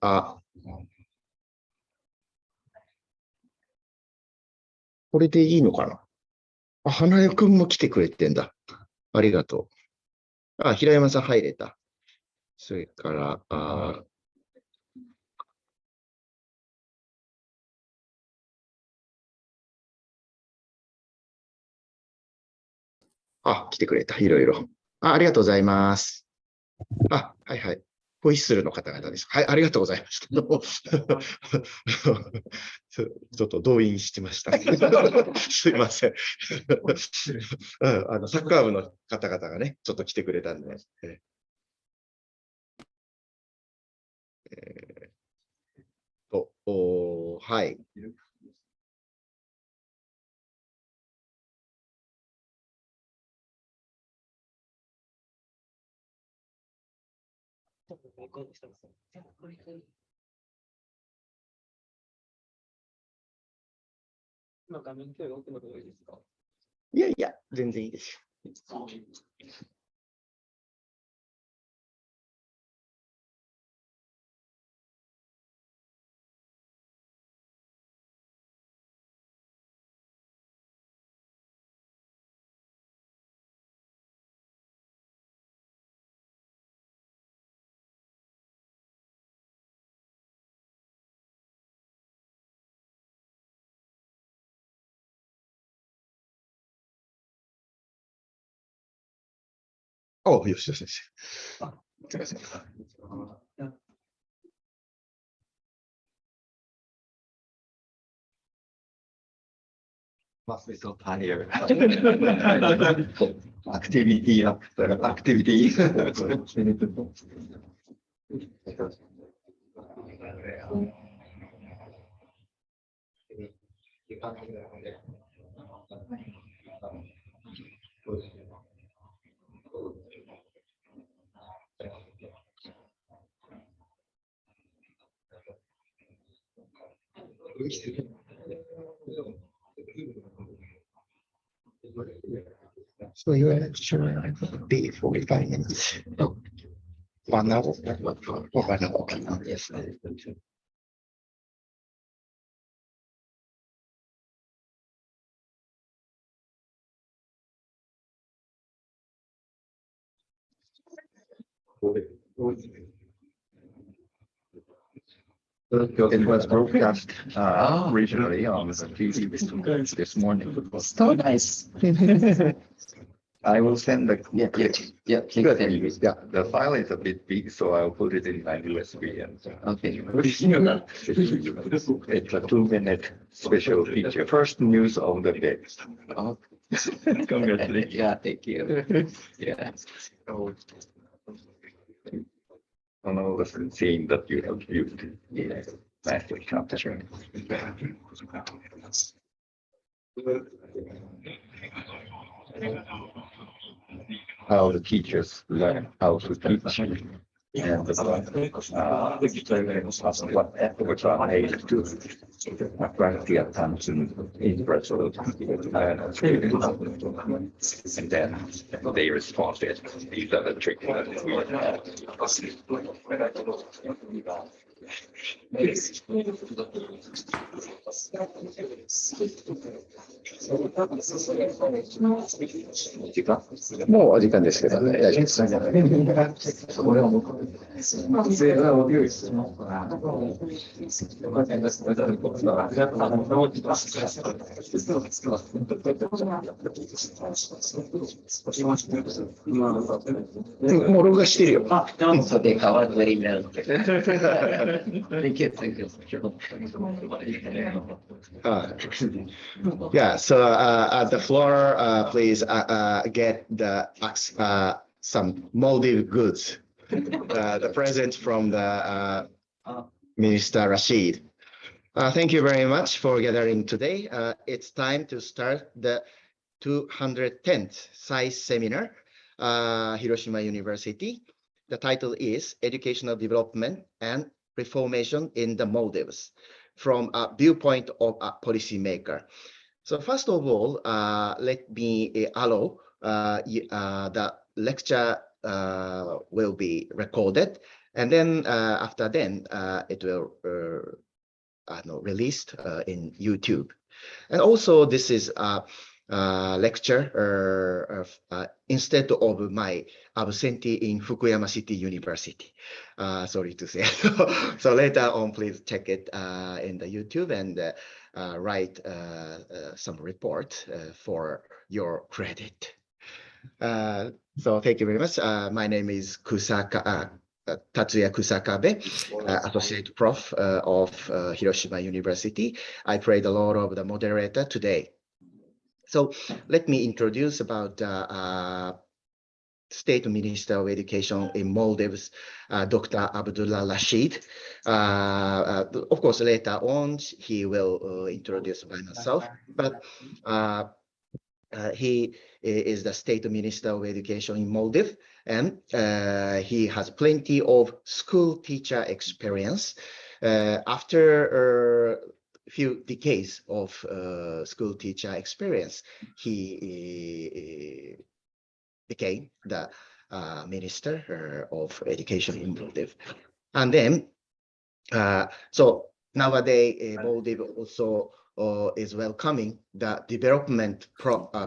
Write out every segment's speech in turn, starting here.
あ、これでいいのかな。あ、花代くんも来てくれてんだ。ありがとう。あ、平山さん入れた。それから、来てくれた。いろいろ。ありがとうございます。はいはい。ホイッスルの方々です。はい、ありがとうございました。ちょっと動員してました。すいません。サッカー部の方々がね、ちょっと来てくれたんで。はい。今画面共有奥の方がいいですか？いやいや、全然いいですよ。吉田先生。すみません。Must be so tired. Activity after activity. So you are sure be 45 minutes. 1 hour. 1 hour. Yes. It was broadcast regionally on the TV this morning. So nice. I will send the good. Yeah. The file is a bit big, so I'll put it in my USB. Okay. It's a 2-minute special feature. First news of the day. Oh. Congratulations. Yeah, thank you. Yeah. On all the scene that you have used. Yeah. Nicely captured. How the teachers learn how to teach and what efforts are made to attract the attention, interest of the students, and then they respond to it. These are the tricks that we have.もうお時間ですけどね、大丈夫です。もう録画してるよ。Yeah, so at the floor, please get some Maldives goods, the present from the Minister Rasheed. Thank you very much for gathering today. It's time to start the 210th CICE seminar, Hiroshima University. The title is Educational Development and Reformation in the Maldives, from a viewpoint of a policymaker. So first of all, let me allow the lecture will be recorded, And then after then, it will released in YouTube. And also, this is a lecture instead of my absentee in Fukuyama City University. Sorry to say. So later on, please check it in the YouTube and write some report for your credit. So thank you very much. My name is Tatsuya Kusakabe, Associate Prof of Hiroshima University. I played a lot of the moderator today. So let me introduce about State Minister of Education in Maldives, Dr. Abdulla Rasheed. Of course, later on, he will introduce by myself, but he is the State Minister of Education in Maldives, and he has plenty of school teacher experience. After a few decades of school teacher experience, he became the Minister of Education in Maldives. And then, so nowadays, Maldives also is welcoming the development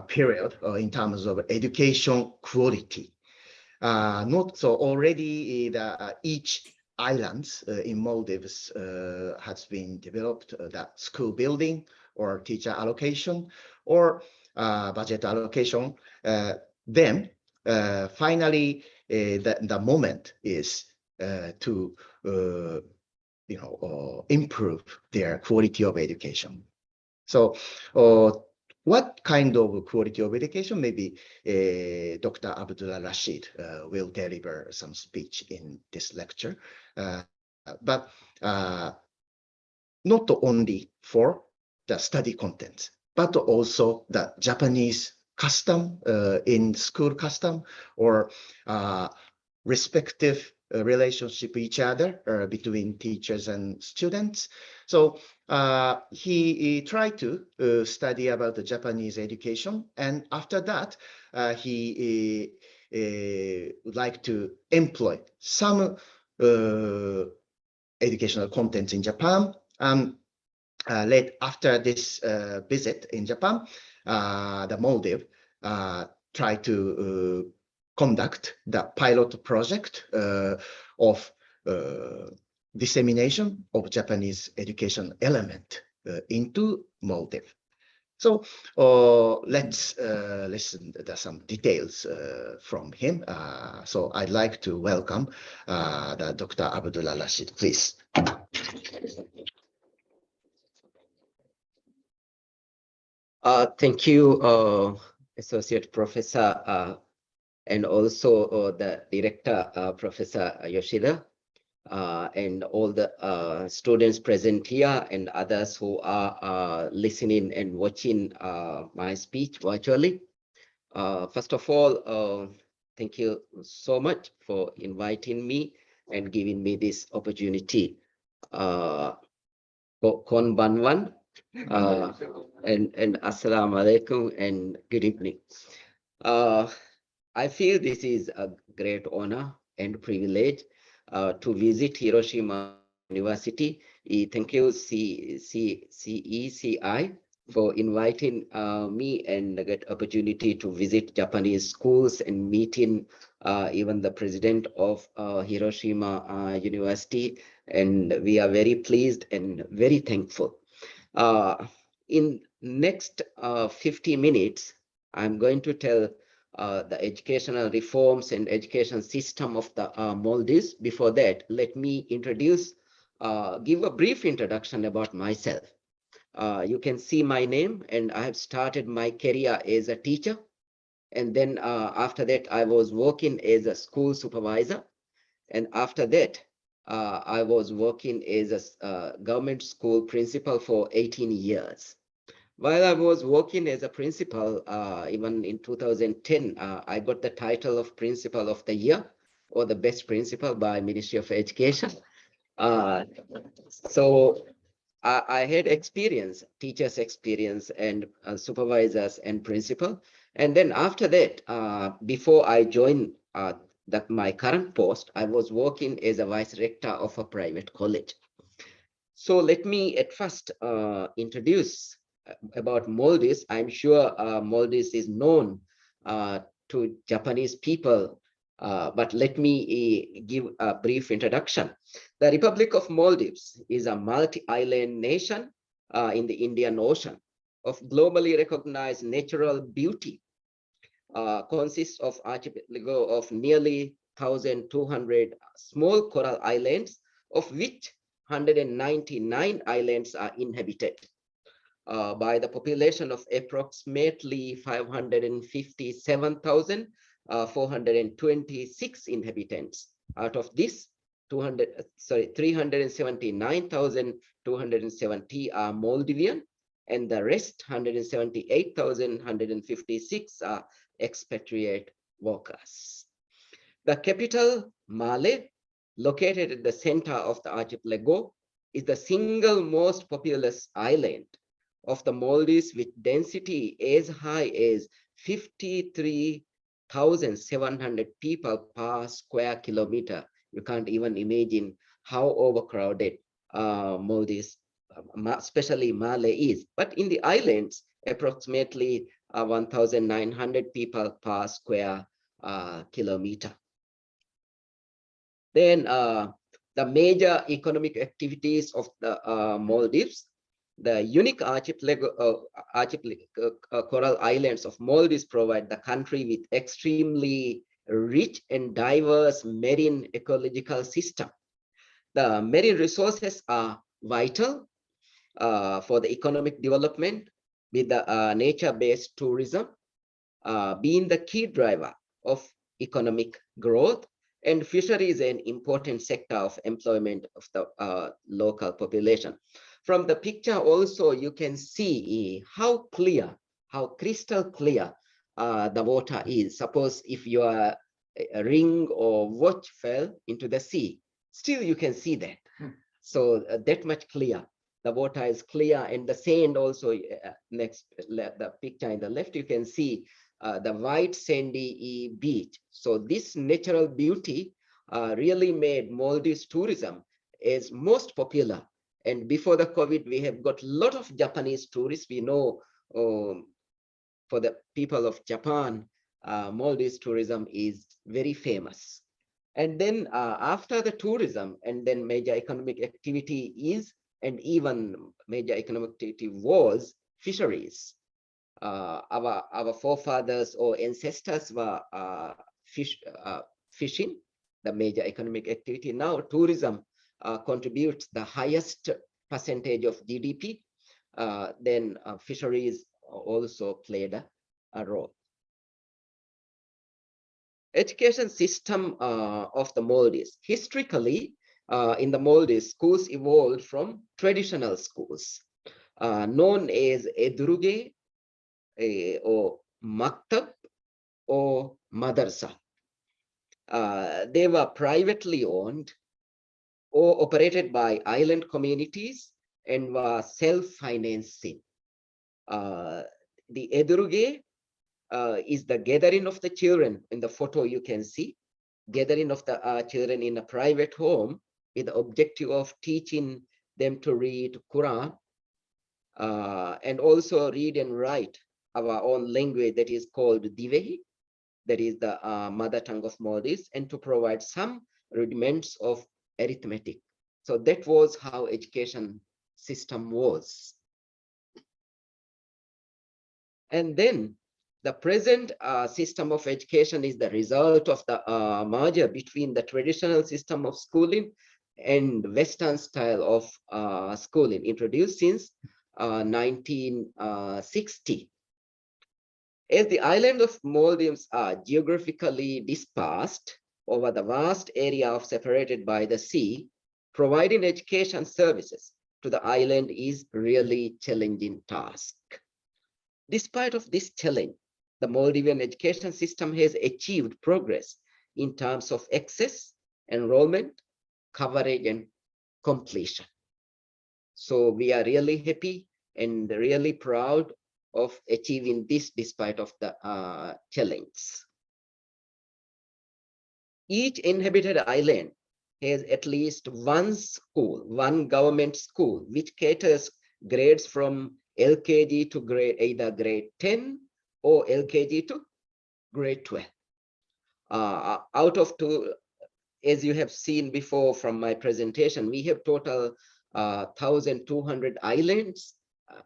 period in terms of education quality. Not so already each islands in Maldives has been developed that school building or teacher allocation or budget allocation. Then finally the moment is to improve their quality of education. So what kind of quality of education? Maybe Dr. Abdulla Rasheed will deliver some speech in this lecture. But not only for the study content, but also the Japanese custom in school custom or respective relationship each other between teachers and students. So he tried to study about the Japanese education, and after that he would like to employ some educational contents in Japan. After this visit in Japan, the Maldives tried to conduct the pilot project of dissemination of Japanese education element into Maldives. So let's listen to some details from him. So I'd like to welcome the Dr. Abdulla Rasheed, please. Thank you, Associate Professor, and also the Director, Professor Yoshida, and all the students present here and others who are listening and watching my speech virtually. First of all, thank you so much for inviting me and giving me this opportunity. Konbanwan. And Assalamu alaikum and good evening. I feel this is a great honor and privilege to visit Hiroshima University. Thank you, CICE, for inviting me and get opportunity to visit Japanese schools and meeting even the president of Hiroshima University. And we are very pleased and very thankful. In next 50 minutes, I'm going to tell the educational reforms and education system of the Maldives. Before that, let me introduce, give a brief introduction about myself. You can see my name, and I have started my career as a teacher. And then after that, I was working as a school supervisor. And after that, I was working as a government school principal for 18 years. While I was working as a principal, even in 2010, I got the title of Principal of the Year or the Best Principal by Ministry of Education. So I had experience, teachers' experience and supervisors and principal. And then after that, before I joined my current post, I was working as a vice rector of a private college. So let me at first introduce about Maldives. I'm sure Maldives is known to Japanese people, but let me give a brief introduction. The Republic of Maldives is a multi-island nation in the Indian Ocean of globally recognized natural beauty. Consists of archipelago of nearly 1,200 small coral islands, of which 199 islands are inhabited by the population of approximately 557,426 inhabitants. Out of this, 379,270 are Maldivian, and the rest 178,156 are expatriate workers. The capital, Male, located at the center of the archipelago, is the single most populous island of the Maldives, with density as high as 53,700 people per square kilometer. You can't even imagine how overcrowded Maldives, especially Male, is. But in the islands, approximately 1,900 people per square kilometer. Then the major economic activities of the Maldives, the unique archipelago, coral islands of Maldives provide the country with extremely rich and diverse marine ecological system. The marine resources are vital for the economic development, with the nature-based tourism being the key driver of economic growth, and fisheries an important sector of employment of the local population. From the picture also, you can see how clear, how crystal clear the water is. Suppose if your ring or watch fell into the sea, still you can see that. So that much clear. The water is clear, and the sand also, next, the picture in the left, you can see the white sandy beach. So this natural beauty really made Maldives tourism as most popular. And before the COVID, we have got a lot of Japanese tourists. We know for the people of Japan, Maldives tourism is very famous. And then after the tourism, and then major economic activity is, and even major economic activity was, fisheries. Our forefathers or ancestors were fishing, the major economic activity. Now tourism contributes the highest percentage of GDP. Then fisheries also played a role. Education system of the Maldives. Historically, in the Maldives, schools evolved from traditional schools known as Eduruge or Maktab or Madarsa. They were privately owned or operated by island communities and were self-financing. The Eduruge is the gathering of the children. In the photo you can see, gathering of the children in a private home with the objective of teaching them to read Quran and also read and write our own language that is called Divehi, that is the mother tongue of Maldives, and to provide some rudiments of arithmetic. So that was how education system was. And then the present system of education is the result of the merger between the traditional system of schooling and Western style of schooling introduced since 1960. As the island of Maldives are geographically dispersed over the vast area separated by the sea, providing education services to the island is really challenging task. Despite of this challenge, the Maldivian education system has achieved progress in terms of access, enrollment, coverage, and completion. So we are really happy and really proud of achieving this despite of the challenge. Each inhabited island has at least one school, one government school, which caters grades from LKG to either grade 10 or LKG to grade 12. Out of two, as you have seen before from my presentation, we have total 1,200 islands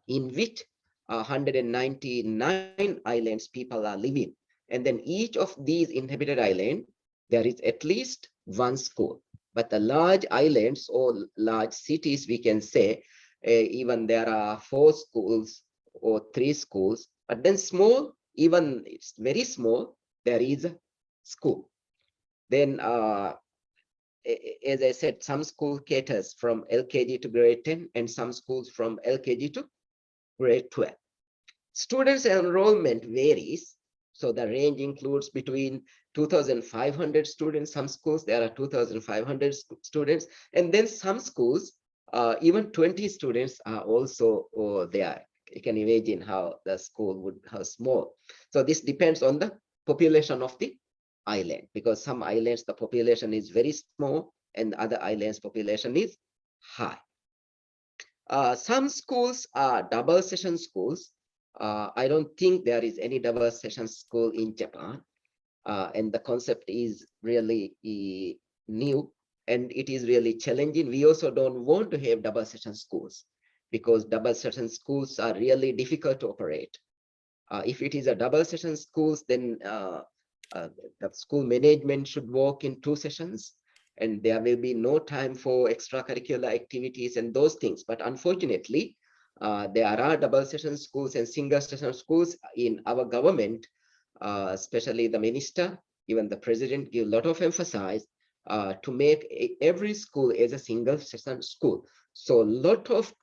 in which 199 islands people are living. And then each of these inhabited islands, there is at least one school. But the large islands or large cities, we can say, even there are 4 schools or 3 schools. But then small, even it's very small, there is a school. Then as I said, some school caters from LKG to grade 10 and some schools from LKG to grade 12. Students' enrollment varies. So the range includes between 2,500 students. Some schools, there are 2,500 students. And then some schools, even 20 students are also there. You can imagine how the school would, how small. So this depends on the population of the island, because some islands, the population is very small and other islands population is high. Some schools are double session schools. I don't think there is any double session school in Japan. And the concept is really new and it is really challenging. We also don't want to have double session schools because double session schools are really difficult to operate. If it is a double session schools, then the school management should work in 2 sessions and there will be no time for extracurricular activities and those things. But unfortunately, there are double session schools and single session schools in our government, especially the minister, even the president give a lot of emphasis to make every school as a single session school. So a lot of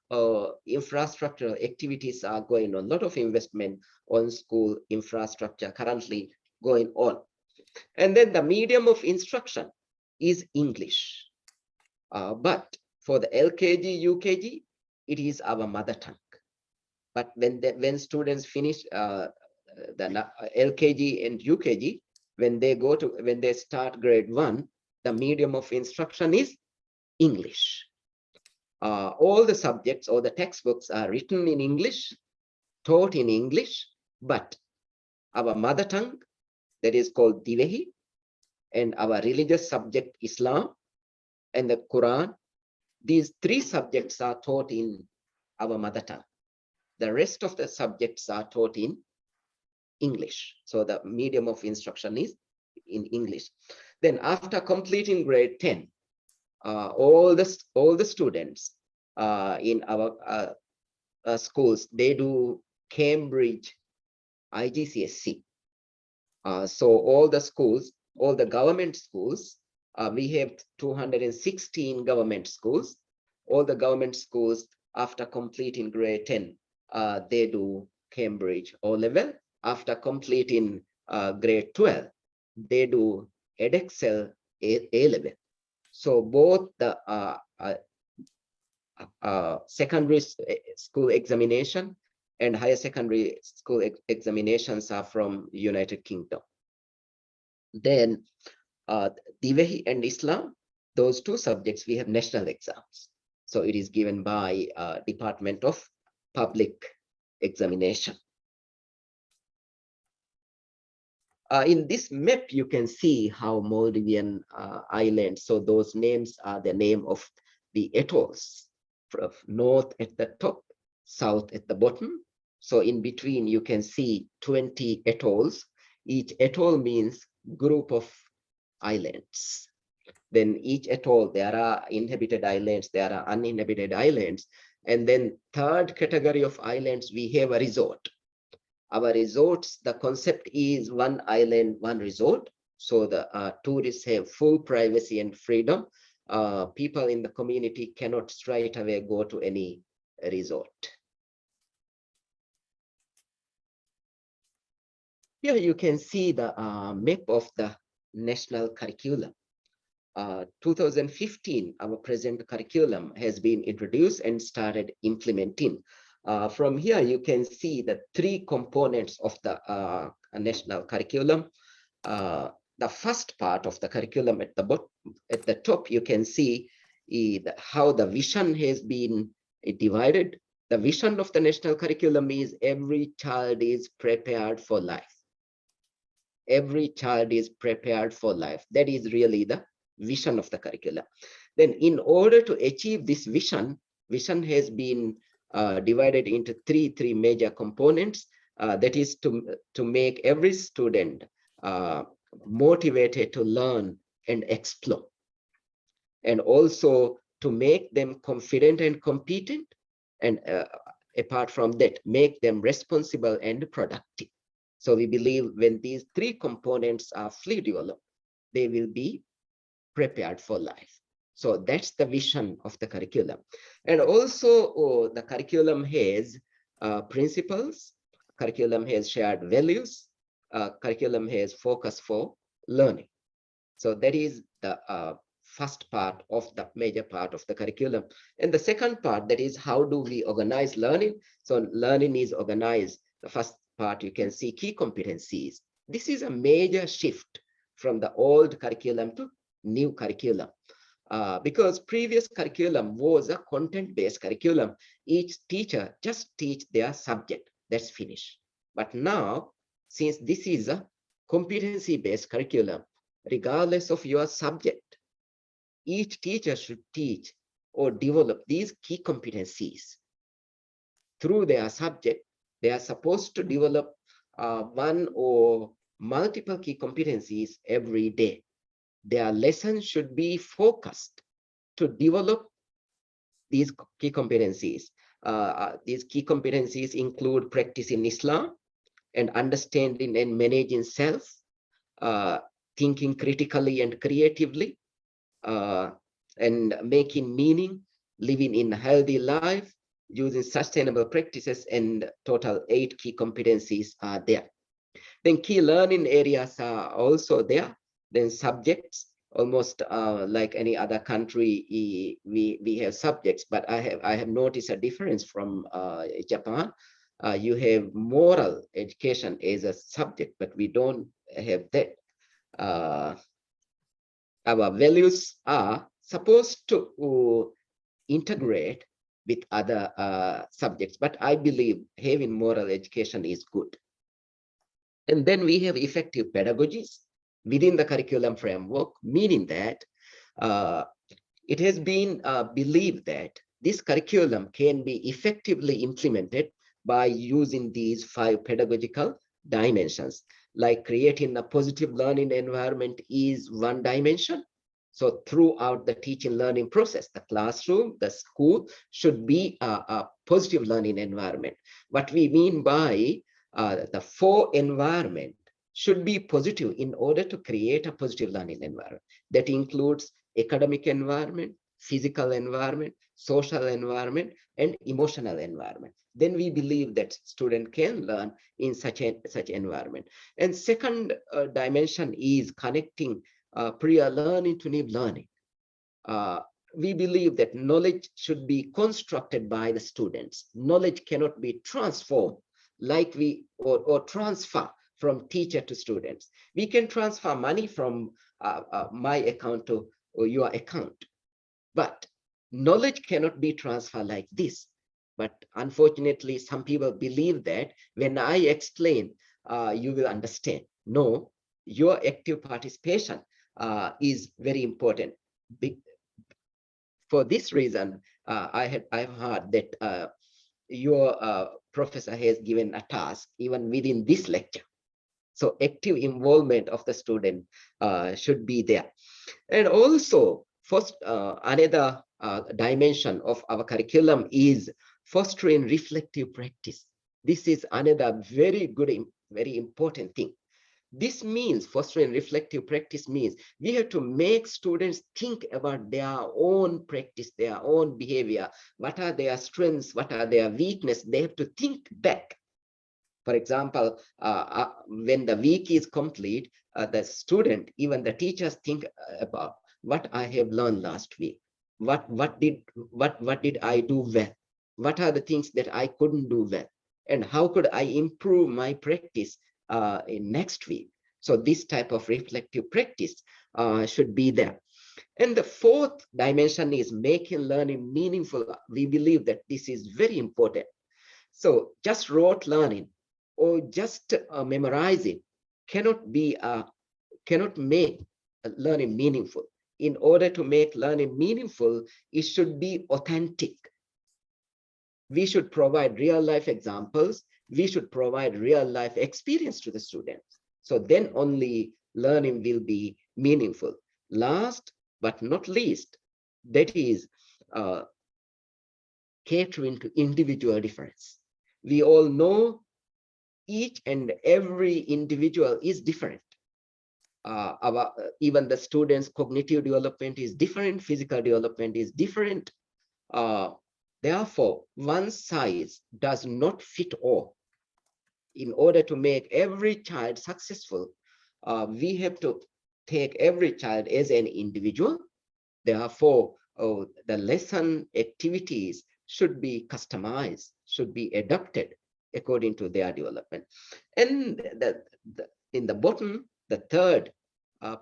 infrastructural activities are going on, a lot of investment on school infrastructure currently going on. And then the medium of instruction is English. But for the LKG, UKG, it is our mother tongue. But when students finish the LKG and UKG, when they start grade 1, the medium of instruction is English. All the subjects or the textbooks are written in English, taught in English, but our mother tongue, that is called Divehi, and our religious subject Islam and the Quran, these 3 subjects are taught in our mother tongue. The rest of the subjects are taught in English. So the medium of instruction is in English. Then after completing grade 10, all the students in our schools, they do Cambridge IGCSE. So all the schools, all the government schools, we have 216 government schools. All the government schools, after completing grade 10, they do Cambridge O-level. After completing grade 12, they do Edexcel A-level. So both the secondary school examination and higher secondary school examinations are from United Kingdom. Then Divehi and Islam, those 2 subjects, we have national exams. So it is given by Department of Public Examination. In this map, you can see how Maldivian islands, so those names are the name of the atolls, from north at the top, south at the bottom. So in between, you can see 20 atolls. Each atoll means group of islands. Then each atoll, there are inhabited islands, there are uninhabited islands. And then 3rd category of islands, we have a resort. Our resorts, the concept is 1 island, 1 resort. So the tourists have full privacy and freedom. People in the community cannot straight away go to any resort. Here you can see the map of the national curriculum. 2015, our present curriculum has been introduced and started implementing. From here, you can see the 3 components of the national curriculum. the first part of the curriculum at the top, you can see how the vision has been divided. The vision of the national curriculum is every child is prepared for life. Every child is prepared for life. That is really the vision of the curriculum. Then in order to achieve this vision has been divided into three major components. That is to make every student motivated to learn and explore, and also to make them confident and competent, and apart from that, make them responsible and productive. So we believe when these three components are fully developed, they will be prepared for life. So that's the vision of the curriculum. And also the curriculum has principles, curriculum has shared values, curriculum has focus for learning. So that is the first part of the major part of the curriculum. And the second part, that is how do we organize learning? So learning is organized. The first part, you can see key competencies. This is a major shift from the old curriculum to new curriculum. Because previous curriculum was a content-based curriculum. Each teacher just teach their subject, that's finished. But now, since this is a competency-based curriculum, regardless of your subject, each teacher should teach or develop these key competencies. Through their subject, they are supposed to develop one or multiple key competencies every day. Their lessons should be focused to develop these key competencies. These key competencies include practicing Islam and understanding and managing self, thinking critically and creatively, and making meaning, living in a healthy life, using sustainable practices, and total 8 key competencies are there. Then key learning areas are also there. Then subjects, almost like any other country, we have subjects, but I have noticed a difference from Japan. You have moral education as a subject, but we don't have that. Our values are supposed to integrate with other subjects, but I believe having moral education is good. And then we have effective pedagogies within the curriculum framework, meaning that it has been believed that this curriculum can be effectively implemented by using these 5 pedagogical dimensions. Like creating a positive learning environment is one dimension. So throughout the teaching learning process, the classroom, the school should be a positive learning environment. What we mean by the 4 environment should be positive in order to create a positive learning environment. That includes academic environment, physical environment, social environment, and emotional environment. Then we believe that student can learn in such environment. And second dimension is connecting prior learning to new learning. We believe that knowledge should be constructed by the students. Knowledge cannot be transformed like or transfer from teacher to students. We can transfer money from my account to your account, but knowledge cannot be transferred like this. But unfortunately, some people believe that when I explain, you will understand. No, your active participation is very important. For this reason, I've heard that your professor has given a task even within this lecture. So active involvement of the student should be there. And also, first, another dimension of our curriculum is fostering reflective practice. This is another very good, very important thing. This means fostering reflective practice means we have to make students think about their own practice, their own behavior. What are their strengths? What are their weaknesses? They have to think back. For example, when the week is complete, the student, even the teachers think about what I have learned last week. What did I do well? What are the things that I couldn't do well? And how could I improve my practice in next week? So this type of reflective practice should be there. And the fourth dimension is making learning meaningful. We believe that this is very important. So just rote learning or just memorizing cannot make learning meaningful. In order to make learning meaningful, it should be authentic. We should provide real life examples. We should provide real life experience to the students. So then only learning will be meaningful. Last but not least, that is catering to individual difference. We all know each and every individual is different. Even the students' cognitive development is different, physical development is different. Therefore, one size does not fit all. In order to make every child successful, we have to take every child as an individual. Therefore, the lesson activities should be customized, should be adapted according to their development. And in the bottom, the third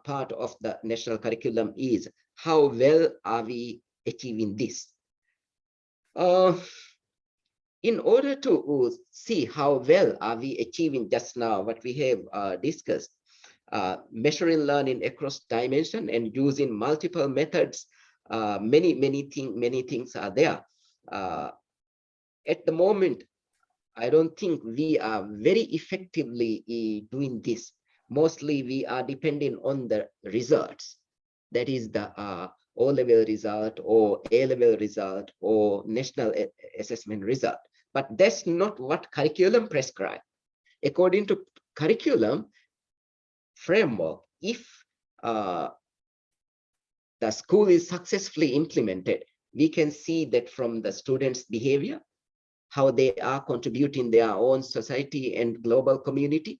part of the national curriculum is how well are we achieving this? In order to see how well are we achieving just now what we have discussed, measuring learning across dimension and using multiple methods, many things are there. At the moment, I don't think we are very effectively doing this. Mostly we are depending on the results. That is the O-level result or A-level result or national assessment result. But that's not what curriculum prescribes. According to curriculum framework, if the school is successfully implemented, we can see that from the students' behavior, how they are contributing their own society and global community.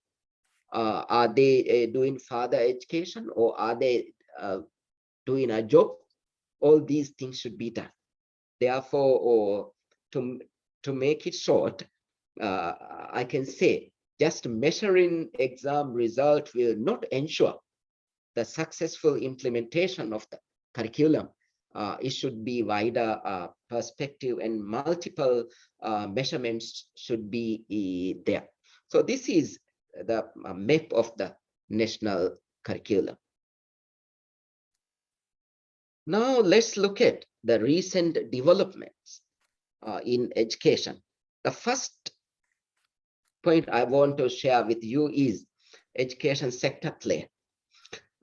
Are they doing further education or are they doing a job? All these things should be done. Therefore, to make it short, I can say just measuring exam result will not ensure the successful implementation of the curriculum. It should be wider perspective and multiple measurements should be there. So this is the map of the national curriculum. Now let's look at the recent developments in education. The first point I want to share with you is education sector plan.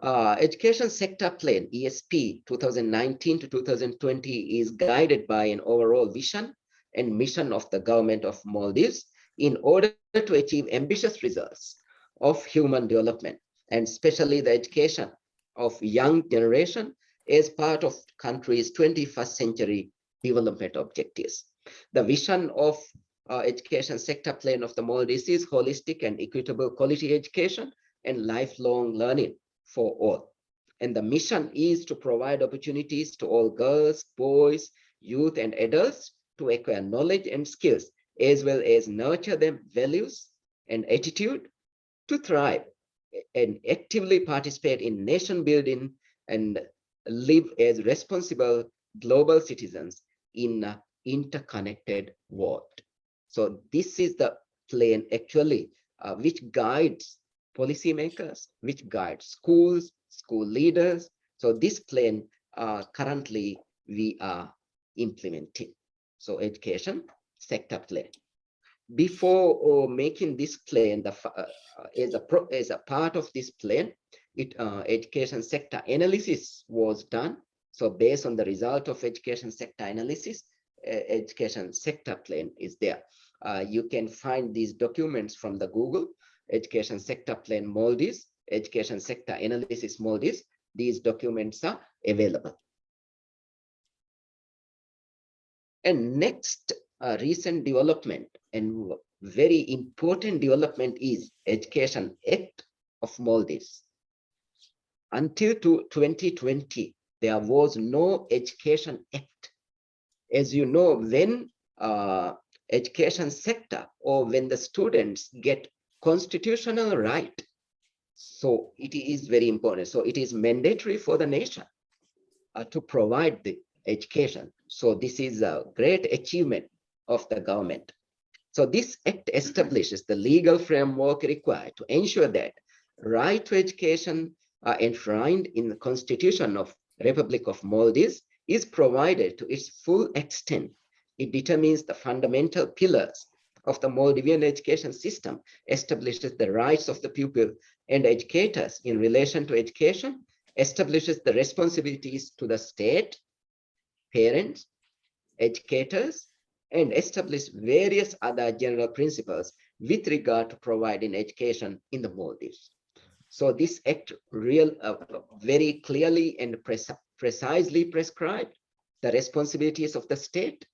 Education sector plan, ESP 2019 to 2020, is guided by an overall vision and mission of the government of Maldives in order to achieve ambitious results of human development, and especially the education of young generation as part of country's 21st century development objectives. The vision of education sector plan of the Maldives is holistic and equitable quality education and lifelong learning for all. And the mission is to provide opportunities to all girls, boys, youth, and adults to acquire knowledge and skills, as well as nurture them values and attitude to thrive and actively participate in nation building and live as responsible global citizens in an interconnected world. So this is the plan actually which guides policymakers, which guides schools, school leaders. So this plan currently we are implementing. So education sector plan. Before making this plan, as a part of this plan, education sector analysis was done. So based on the result of education sector analysis, education sector plan is there. You can find these documents from the Google, education sector plan Maldives, education sector analysis Maldives. These documents are available. And next recent development and very important development is Education Act of Maldives. Until 2020, there was no Education Act. As you know, when education sector or when the students get constitutional right, So it is very important. So it is mandatory for the nation to provide the education. So this is a great achievement of the government. So this act establishes the legal framework required to ensure that right to education enshrined in the Constitution of Republic of Maldives is provided to its full extent. It determines the fundamental pillars of the Maldivian education system, establishes the rights of the pupil and educators in relation to education, establishes the responsibilities to the state, parents, educators, and establish various other general principles with regard to providing education in the Maldives. So this act very clearly and precisely prescribed the responsibilities of the state,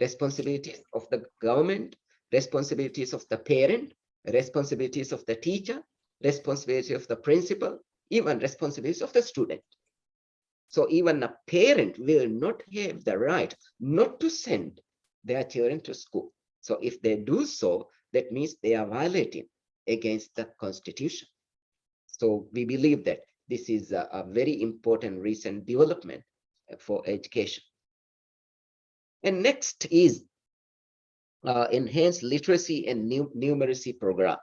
responsibilities of the government, responsibilities of the parent, responsibilities of the teacher, responsibility of the principal, even responsibilities of the student. So even a parent will not have the right not to send their children to school. So if they do so, that means they are violating against the Constitution. So we believe that this is a very important recent development for education. And next is enhanced literacy and numeracy program.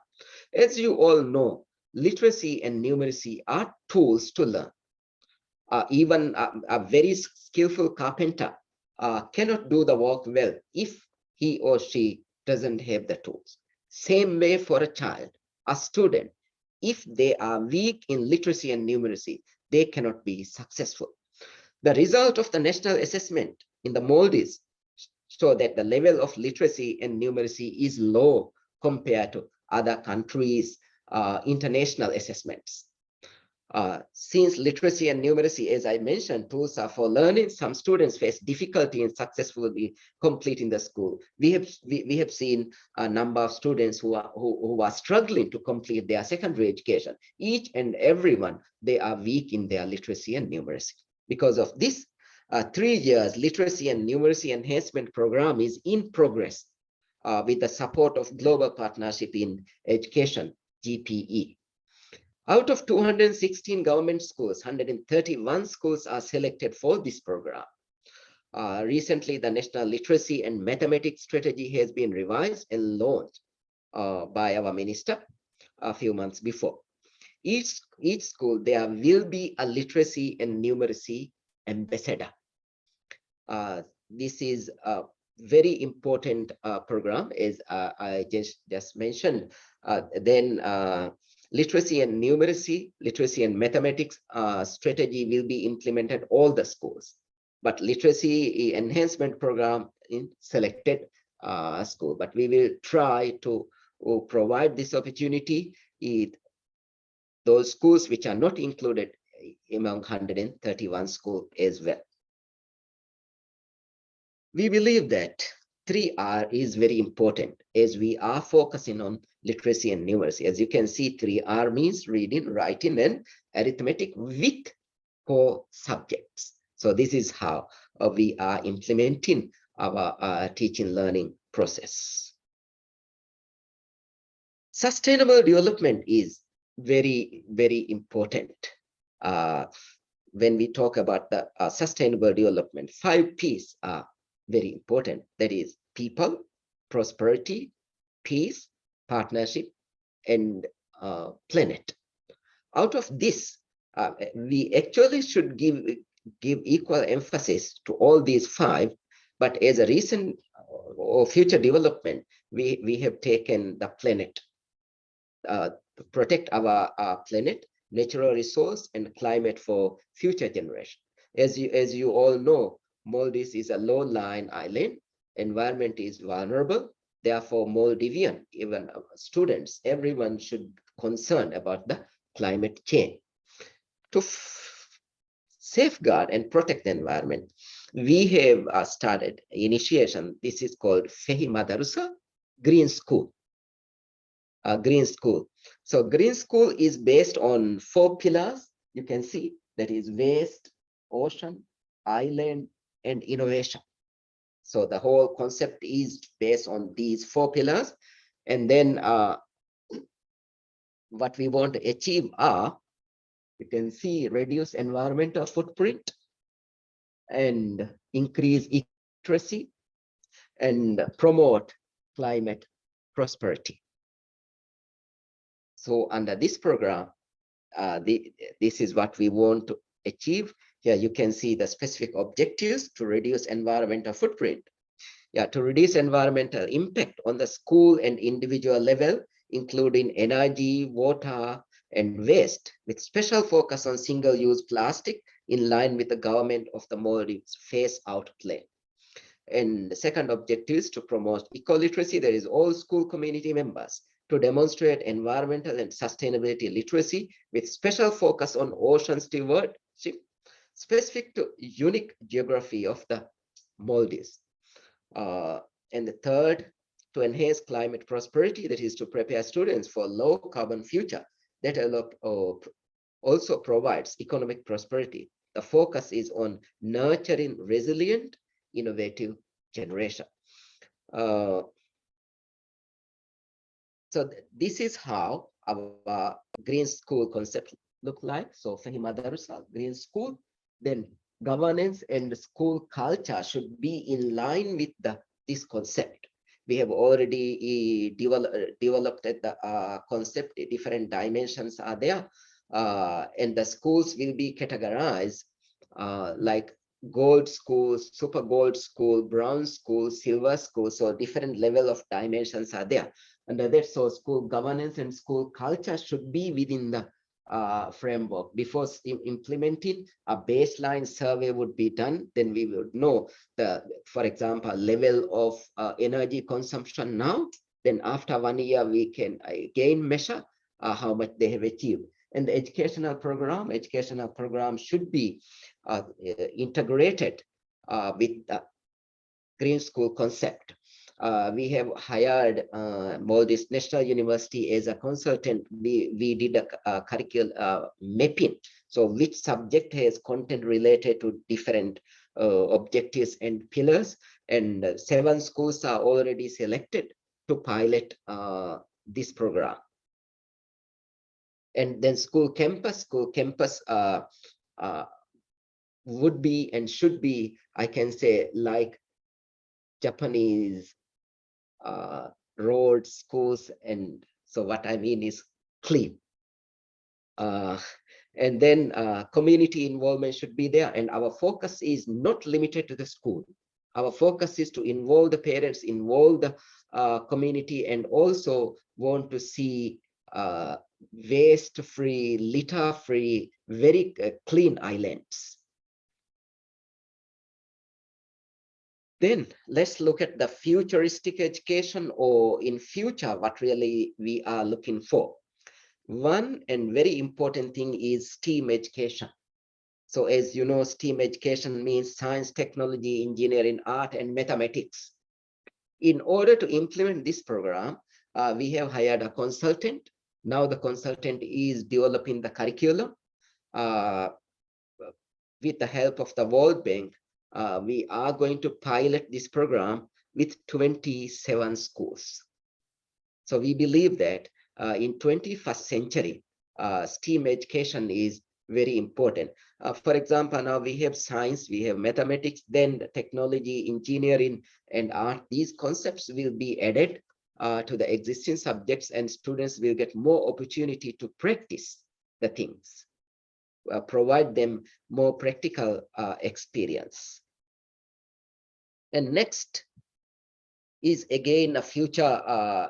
As you all know, literacy and numeracy are tools to learn. Even a very skillful carpenter cannot do the work well if he or she doesn't have the tools. Same way for a child, a student, if they are weak in literacy and numeracy, they cannot be successful. The result of the national assessment in the Maldives show that the level of literacy and numeracy is low compared to other countries' international assessments. Since literacy and numeracy, as I mentioned, tools are for learning, some students face difficulty in successfully completing the school. We have seen a number of students who are struggling to complete their secondary education. Each and everyone, they are weak in their literacy and numeracy. Because of this, 3 years literacy and numeracy enhancement program is in progress with the support of Global Partnership in Education, GPE. Out of 216 government schools, 131 schools are selected for this program. Recently, the National Literacy and Mathematics Strategy has been revised and launched by our minister a few months before. Each school, there will be a literacy and numeracy ambassador. This is a very important program, as I just mentioned. Literacy and numeracy, literacy and mathematics strategy will be implemented all the schools, but literacy enhancement program in selected school. But we will try to provide this opportunity in those schools which are not included among 131 schools as well. We believe that 3R is very important as we are focusing on literacy and numeracy. As you can see, 3R means reading, writing, and arithmetic with 4 subjects. So this is how we are implementing our teaching learning process. Sustainable development is very, very important. When we talk about the sustainable development, 5 P's are very important. That is people, prosperity, peace, partnership, and planet. Out of this, we actually should give equal emphasis to all these 5, but as a recent or future development, we have taken the planet, to protect our planet, natural resource, and climate for future generation. As you all know, Maldives is a low-lying island. Environment is vulnerable. Therefore, Maldivian, even students, everyone should concern about the climate change. To safeguard and protect the environment, we have started initiation. This is called Fehi Madarusa Green School. Green School. So Green School is based on 4 pillars. You can see that is waste, ocean, island, and innovation. So the whole concept is based on these 4 pillars. And then what we want to achieve are, you can see, reduce environmental footprint and increase literacy and promote climate prosperity. So under this program, this is what we want to achieve. Here you can see the specific objectives to reduce environmental footprint. Yeah, to reduce environmental impact on the school and individual level, including energy, water, and waste, with special focus on single-use plastic in line with the government of the Maldives phase-out plan. And the second objective is to promote eco-literacy. There is all school community members to demonstrate environmental and sustainability literacy with special focus on ocean stewardship, specific to unique geography of the Maldives. And the third, to enhance climate prosperity, that is to prepare students for low carbon future that also provides economic prosperity. The focus is on nurturing resilient, innovative generation. So this is how our green school concept look like. So Fahim Madarasa, green school, then governance and school culture should be in line with this concept. We have already developed the concept. Different dimensions are there, and the schools will be categorized like gold school, super gold school, bronze school, silver school. So different level of dimensions are there. Under that, so school governance and school culture should be within the framework. Before implementing, a baseline survey would be done. Then we would know the, for example, level of energy consumption now. Then after 1 year, we can again measure how much they have achieved. And the educational program should be integrated with the green school concept. We have hired Maldives National University as a consultant. We did a curriculum mapping. So which subject has content related to different objectives and pillars, and 7 schools are already selected to pilot this program. And then school campus would be and should be, I can say, like Japanese roads, schools, and so what I mean is clean. And then community involvement should be there. And our focus is not limited to the school. Our focus is to involve the parents, involve the community, and also want to see waste-free, litter-free, very clean islands. Then let's look at the futuristic education, or in future, what really we are looking for. One and very important thing is STEAM education. So as you know, STEAM education means science, technology, engineering, art, and mathematics. In order to implement this program, we have hired a consultant. Now the consultant is developing the curriculum. With the help of the World Bank, we are going to pilot this program with 27 schools. So we believe that in 21st century, STEAM education is very important. For example, now we have science, we have mathematics, then the technology, engineering, and art. These concepts will be added to the existing subjects, and students will get more opportunity to practice the things, provide them more practical experience. And next is again a future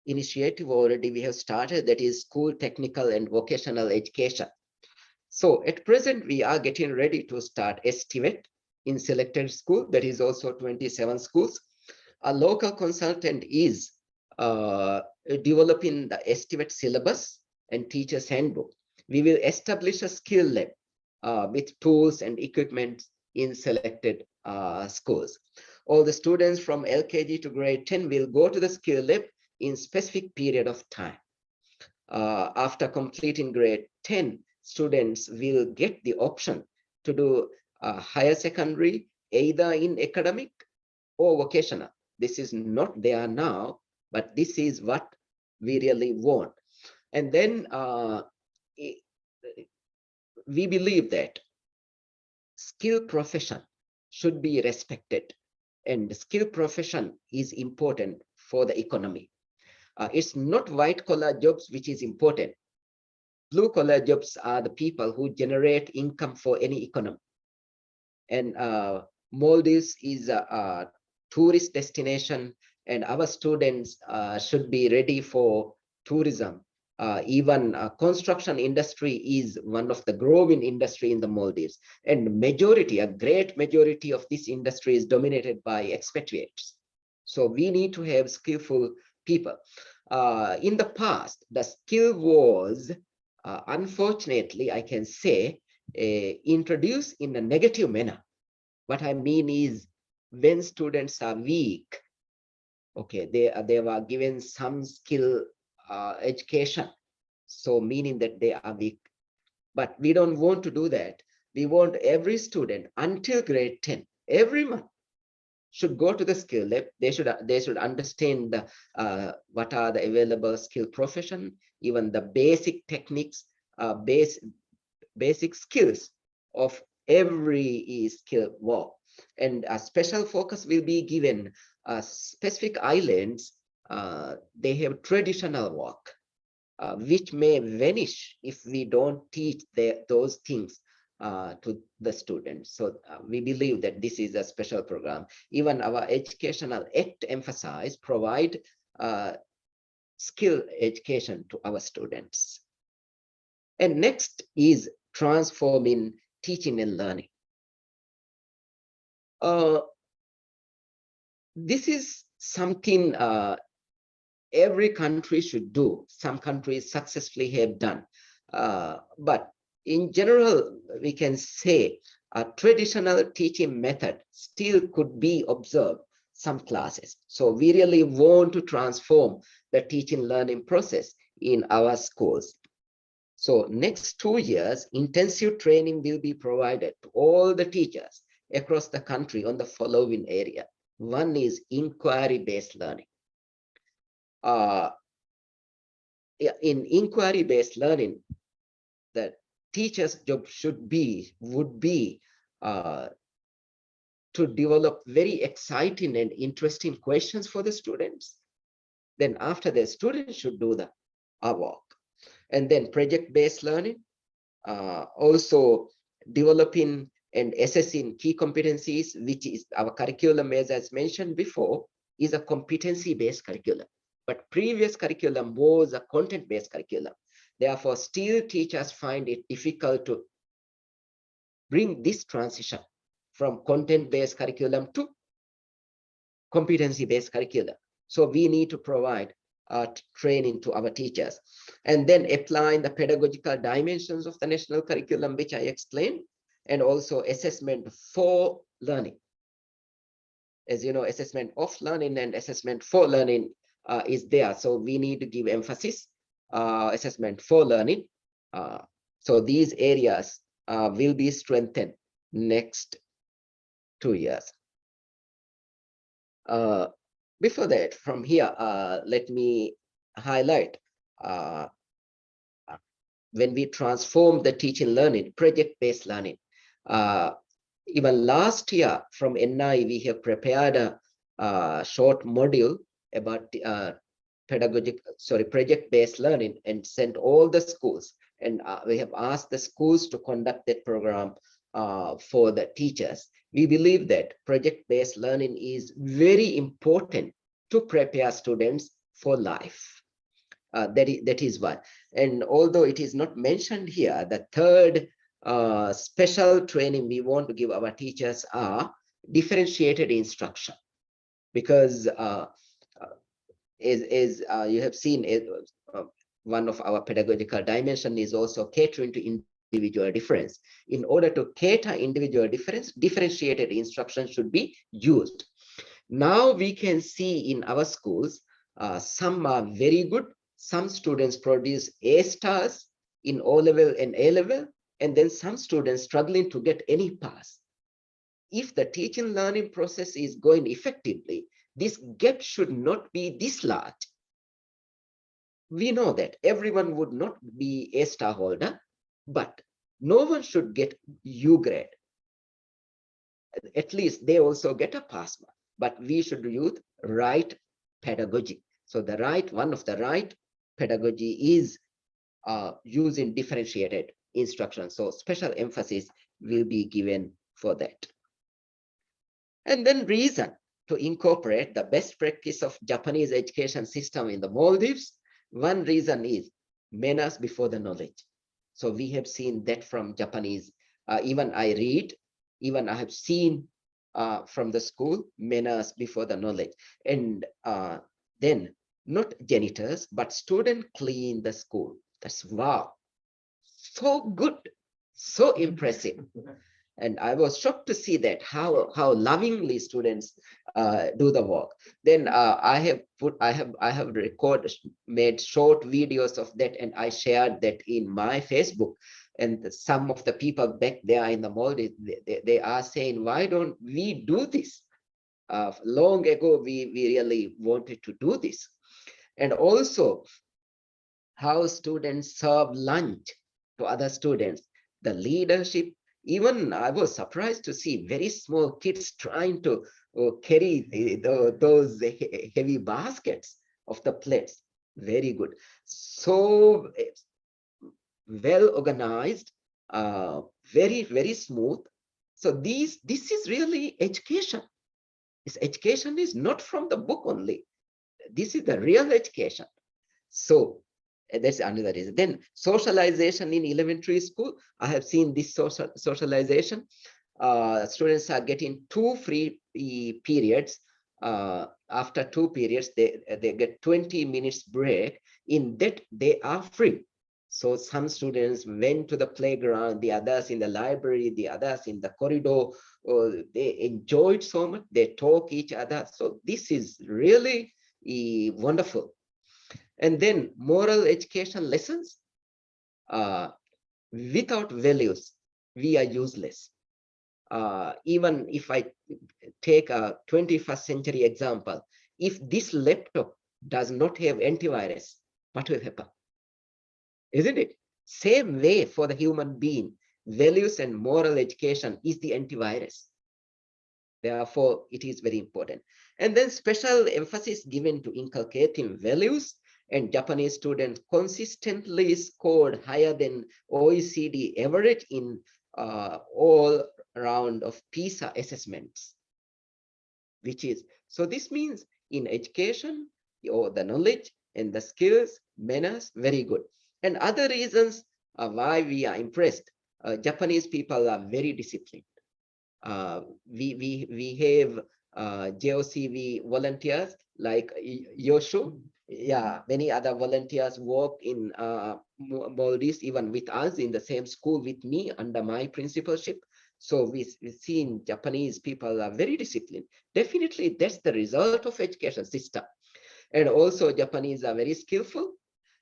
initiative already we have started, that is school technical and vocational education. So at present, we are getting ready to start estimate in selected school, that is also 27 schools. A local consultant is developing the estimate syllabus and teacher's handbook. We will establish a skill lab with tools and equipment in selected schools. All the students from LKG to grade 10 will go to the skill lab in specific period of time. After completing grade 10, students will get the option to do higher secondary, either in academic or vocational. This is not there now, but this is what we really want. And then we believe that skilled profession should be respected, and skilled profession is important for the economy. It's not white collar jobs which is important. Blue collar jobs are the people who generate income for any economy. And Maldives is a tourist destination, and our students should be ready for tourism. Even construction industry is one of the growing industry in the Maldives, and majority, a great majority of this industry is dominated by expatriates. So we need to have skillful people. In the past, the skill was, unfortunately, I can say, introduced in a negative manner. What I mean is, when students are weak, okay, they were given some skill education, so meaning that they are weak. But we don't want to do that. We want every student until grade 10, every month, should go to the skill lab. They should understand the, what are the available skill profession, even the basic techniques, basic skills of every skill work. And a special focus will be given specific islands. They have traditional work, which may vanish if we don't teach those things to the students. So we believe that this is a special program. Even our educational act emphasize provide skill education to our students. And next is transforming teaching and learning. This is something every country should do. Some countries successfully have done. But in general, we can say a traditional teaching method still could be observed some classes. So we really want to transform the teaching learning process in our schools. So next 2 years, intensive training will be provided to all the teachers across the country on the following area. One is inquiry-based learning. In inquiry-based learning, the teacher's job would be to develop very exciting and interesting questions for the students. Then after the students should do the work. And then project-based learning, also developing and assessing key competencies, which is our curriculum, as mentioned before, is a competency-based curriculum. But previous curriculum was a content-based curriculum. Therefore, still teachers find it difficult to bring this transition from content-based curriculum to competency-based curriculum. So we need to provide training to our teachers, and then applying the pedagogical dimensions of the national curriculum, which I explained, and also assessment for learning. As you know, assessment of learning and assessment for learning is there. So we need to give emphasis, assessment for learning. So these areas will be strengthened next 2 years. Before that, from here, let me highlight when we transform the teaching learning, project-based learning. Even last year from NI, we have prepared a short module about project-based learning and sent all the schools. And we have asked the schools to conduct that program for the teachers. We believe that project-based learning is very important to prepare students for life. That is one. And although it is not mentioned here, the third special training we want to give our teachers are differentiated instruction. Because as you have seen, one of our pedagogical dimension is also catering to individual difference. In order to cater individual difference, differentiated instruction should be used. Now we can see in our schools, some are very good. Some students produce A stars in O level and A level, and then some students struggling to get any pass. If the teaching learning process is going effectively, this gap should not be this large. we know that everyone would not be a star holder, but no one should get U grade. At least they also get a pass mark, but we should use right pedagogy. So the right, one of the right pedagogy is using differentiated instruction. So special emphasis will be given for that. And then reason to incorporate the best practice of Japanese education system in the Maldives. One reason is manners before the knowledge. So we have seen that from Japanese, even I read, even I have seen from the school, manners before the knowledge. And then not janitors, but student clean the school. That's wow, so good, so impressive. And I was shocked to see that how lovingly students do the work. Then I have made short videos of that, and I shared that in my Facebook. And some of the people back there in the Maldives, they are saying, why don't we do this? Long ago, we really wanted to do this. And also how students serve lunch to other students, the leadership. Even I was surprised to see very small kids trying to carry those heavy baskets of the plates. Very good. So well organized, very smooth. So this is really education. This education is not from the book only. This is the real education. So that's another reason. Then socialization in elementary school. I have seen this socialization. Students are getting 2 free periods. After 2 periods, they get 20 minutes break. In that, they are free. So some students went to the playground, the others in the library, the others in the corridor. They enjoyed so much. They talk each other. So this is really wonderful. And then moral education lessons. Without values, we are useless. Even if I take a 21st century example, if this laptop does not have antivirus, what will happen? Isn't it? Same way for the human being, values and moral education is the antivirus. Therefore, it is very important. And then special emphasis given to inculcating values, and Japanese students consistently scored higher than OECD average in all round of PISA assessments, which is, so this means in education, or the knowledge and the skills, manners, very good. And other reasons why we are impressed, Japanese people are very disciplined. We have JOCV volunteers like Yoshu. Yeah, many other volunteers work in Maldives, even with us in the same school with me under my principalship. So we've seen Japanese people are very disciplined. Definitely, that's the result of education system. And also Japanese are very skillful.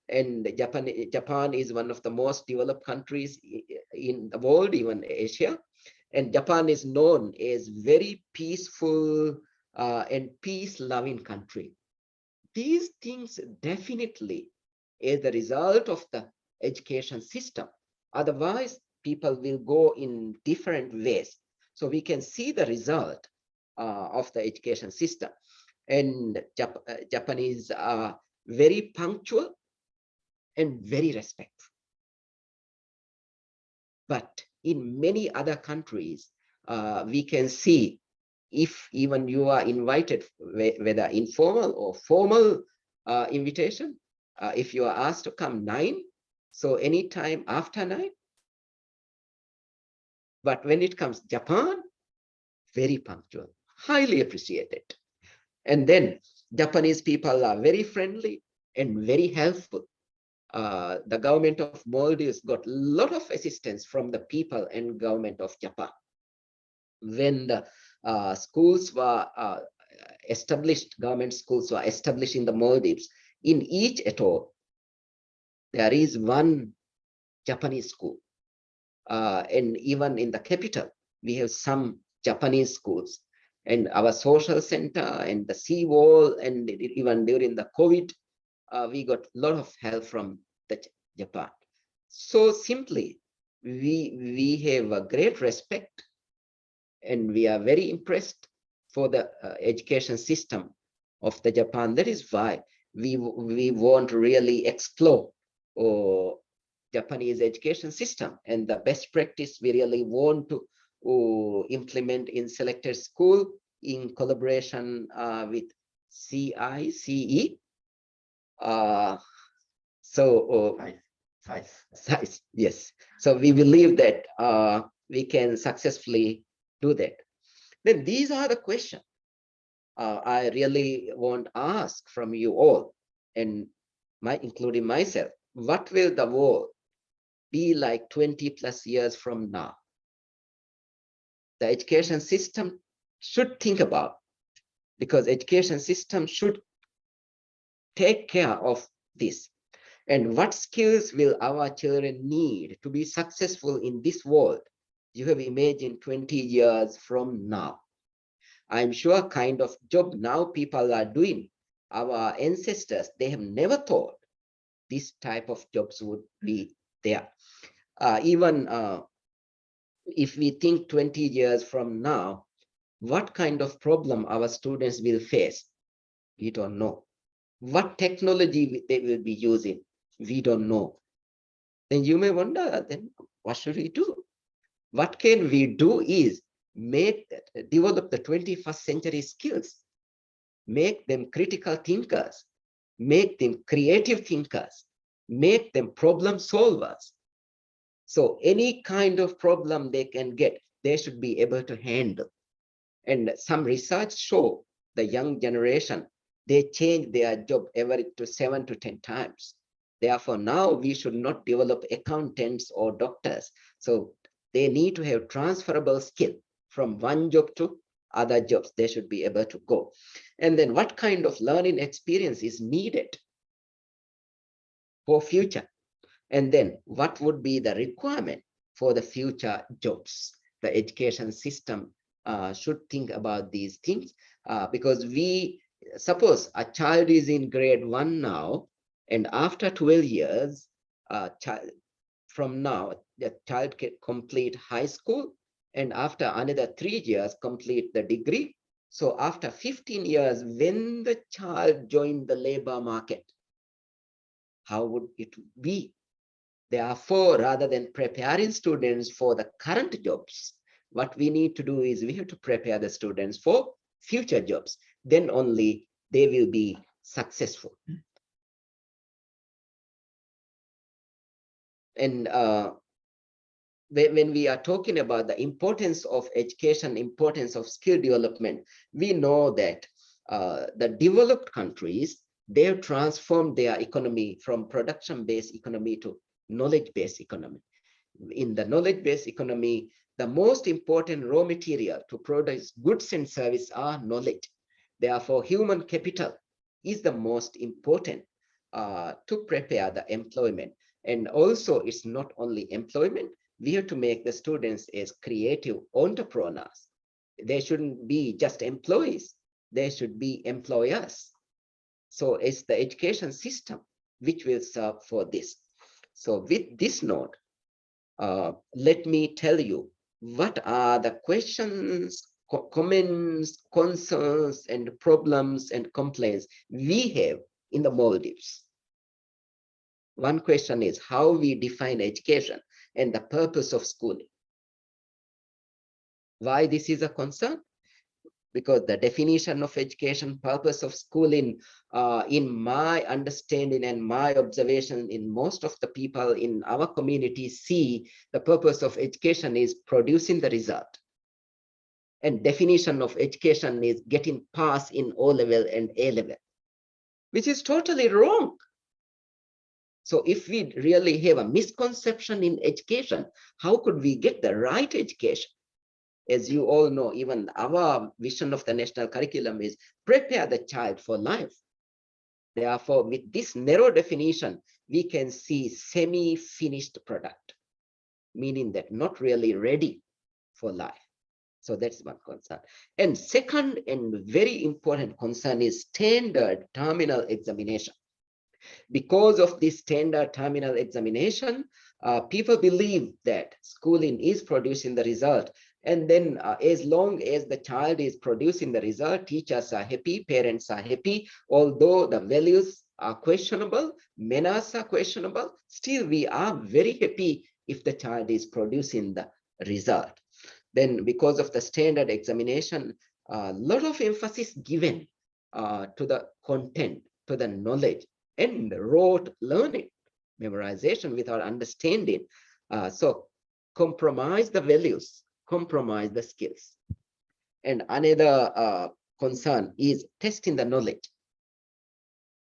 And Japan is one of the most developed countries in the world, even Asia. And Japan is known as very peaceful and peace-loving country. These things definitely is the result of the education system. Otherwise, people will go in different ways. So we can see the result of the education system. And Japanese are very punctual and very respectful. But in many other countries, we can see if even you are invited, whether informal or formal invitation, if you are asked to come 9, so anytime after 9. But when it comes Japan, very punctual, highly appreciated. And then Japanese people are very friendly and very helpful. The government of Maldives got a lot of assistance from the people and government of Japan. When the schools were established, government schools were established in the Maldives, in each atoll, there is one Japanese school. And even in the capital, we have some Japanese schools. And our social center and the seawall, and even during the COVID, we got a lot of help from Japan. So simply, we have a great respect and we are very impressed for the education system of the Japan. That is why we want to really explore Japanese education system, and the best practice we really want to implement in selected school in collaboration with CICE. CICE, yes. So we believe that we can successfully do that. Then these are the questions I really want to ask from you all, and including myself. What will the world be like 20 plus years from now? The education system should think about, because education system should take care of this. And what skills will our children need to be successful in this world? You have imagined 20 years from now. I'm sure kind of job now people are doing, our ancestors, they have never thought this type of jobs would be there. Even if we think 20 years from now, what kind of problem our students will face, we don't know. What technology they will be using, we don't know. Then you may wonder, then what should we do? What can we do is develop the 21st century skills, make them critical thinkers, make them creative thinkers, make them problem solvers. So any kind of problem they can get, they should be able to handle. And some research show the young generation, they change their job every 7 to 10 times. Therefore, now we should not develop accountants or doctors. So they need to have transferable skill from one job to other jobs. They should be able to go. And then what kind of learning experience is needed for future? And then what would be the requirement for the future jobs? The education system should think about these things, because we suppose a child is in grade 1 now, and after 12 years, from now, the child can complete high school, and after another 3 years, complete the degree. So after 15 years, when the child joined the labor market, how would it be? Therefore, rather than preparing students for the current jobs, what we need to do is we have to prepare the students for future jobs. Then only they will be successful. And when we are talking about the importance of education, importance of skill development, we know that the developed countries, they have transformed their economy from production-based economy to knowledge-based economy. In the knowledge-based economy, the most important raw material to produce goods and services are knowledge. Therefore, human capital is the most important to prepare the employment. And also, it's not only employment, we have to make the students as creative entrepreneurs. They shouldn't be just employees, they should be employers. So it's the education system which will serve for this. So with this note, let me tell you what are the questions, comments, concerns, and problems and complaints we have in the Maldives. One question is how we define education and the purpose of schooling. Why this is a concern? Because the definition of education, purpose of schooling, in my understanding and my observation, in most of the people in our community see the purpose of education is producing the result. And definition of education is getting pass in O level and A level, which is totally wrong. So if we really have a misconception in education, how could we get the right education? As you all know, even our vision of the national curriculum is prepare the child for life. Therefore, with this narrow definition, we can see semi-finished product, meaning that not really ready for life. So that's one concern. And second and very important concern is standard terminal examination. because of this standard terminal examination, people believe that schooling is producing the result. And then as long as the child is producing the result, teachers are happy, parents are happy, although the values are questionable, manners are questionable, still we are very happy if the child is producing the result. Then because of the standard examination, a lot of emphasis given to the content, to the knowledge, and rote learning, memorization without understanding. So compromise the values, compromise the skills. And another concern is testing the knowledge.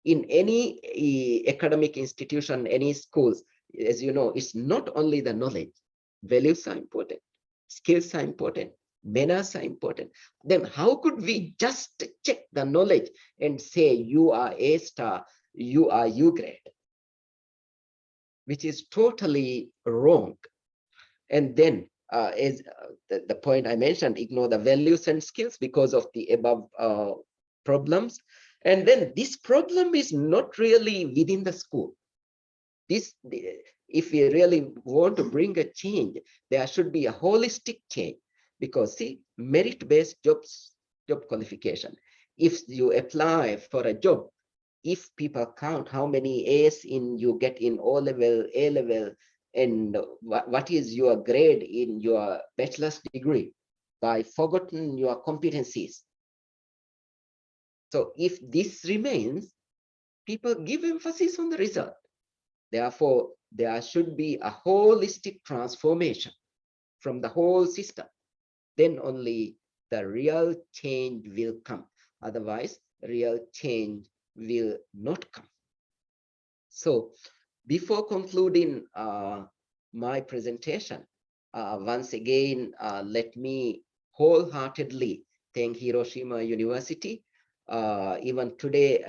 In any academic institution, any schools, as you know, it's not only the knowledge. Values are important, skills are important, manners are important. Then how could we just check the knowledge and say you are A star, you are U grade, which is totally wrong. And then as the point I mentioned, ignore the values and skills because of the above problems. And then this problem is not really within the school. If we really want to bring a change, there should be a holistic change, because see, merit-based job qualification. If you apply for a job, if people count how many A's you get in O level, A level, and what is your grade in your bachelor's degree, by forgotten your competencies. So if this remains, people give emphasis on the result. Therefore, there should be a holistic transformation from the whole system. Then only the real change will come. Otherwise, real change will not come. So before concluding my presentation, once again, let me wholeheartedly thank Hiroshima University. Even today,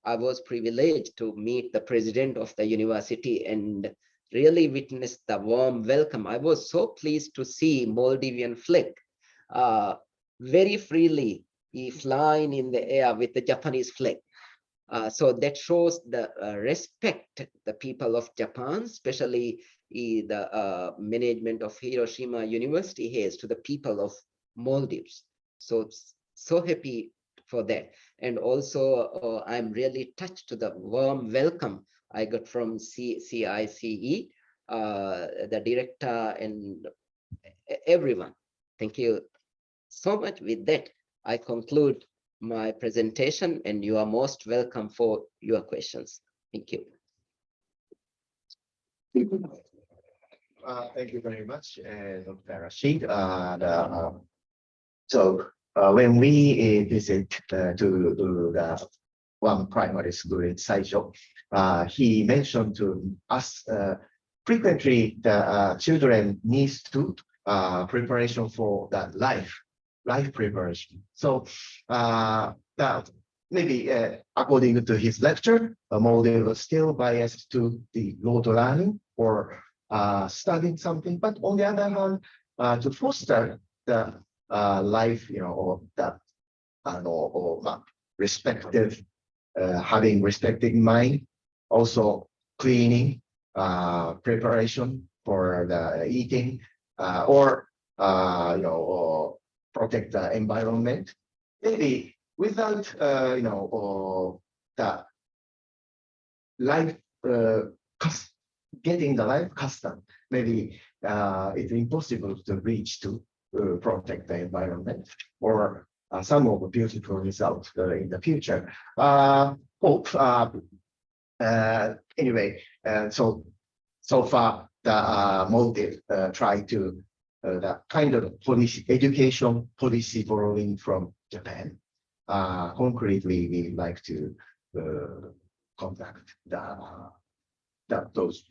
I was privileged to meet the president of the university and really witness the warm welcome. I was so pleased to see Maldivian flag very freely flying in the air with the Japanese flag. So that shows the respect the people of Japan, especially the management of Hiroshima University has to the people of Maldives. So happy for that. And also I'm really touched to the warm welcome I got from CICE, the director and everyone. Thank you so much. With that, I conclude my presentation, and you are most welcome for your questions. Thank you. Thank you very much, Dr. Rasheed. When we visit to the one primary school in Saijo, he mentioned to us frequently the children needs to preparation for the life preparation. So that maybe according to his lecture, Maldives was still biased to the rote learning or studying something, but on the other hand, to foster the life, or that or respective, having respective mind, also cleaning, preparation for the eating, or or protect the environment. Maybe without the life getting the life custom, maybe it's impossible to reach to protect the environment or some of the beautiful results in the future. Hope anyway. So far the Maldives try to the kind of policy, education policy borrowing from Japan. Concretely, we like to conduct those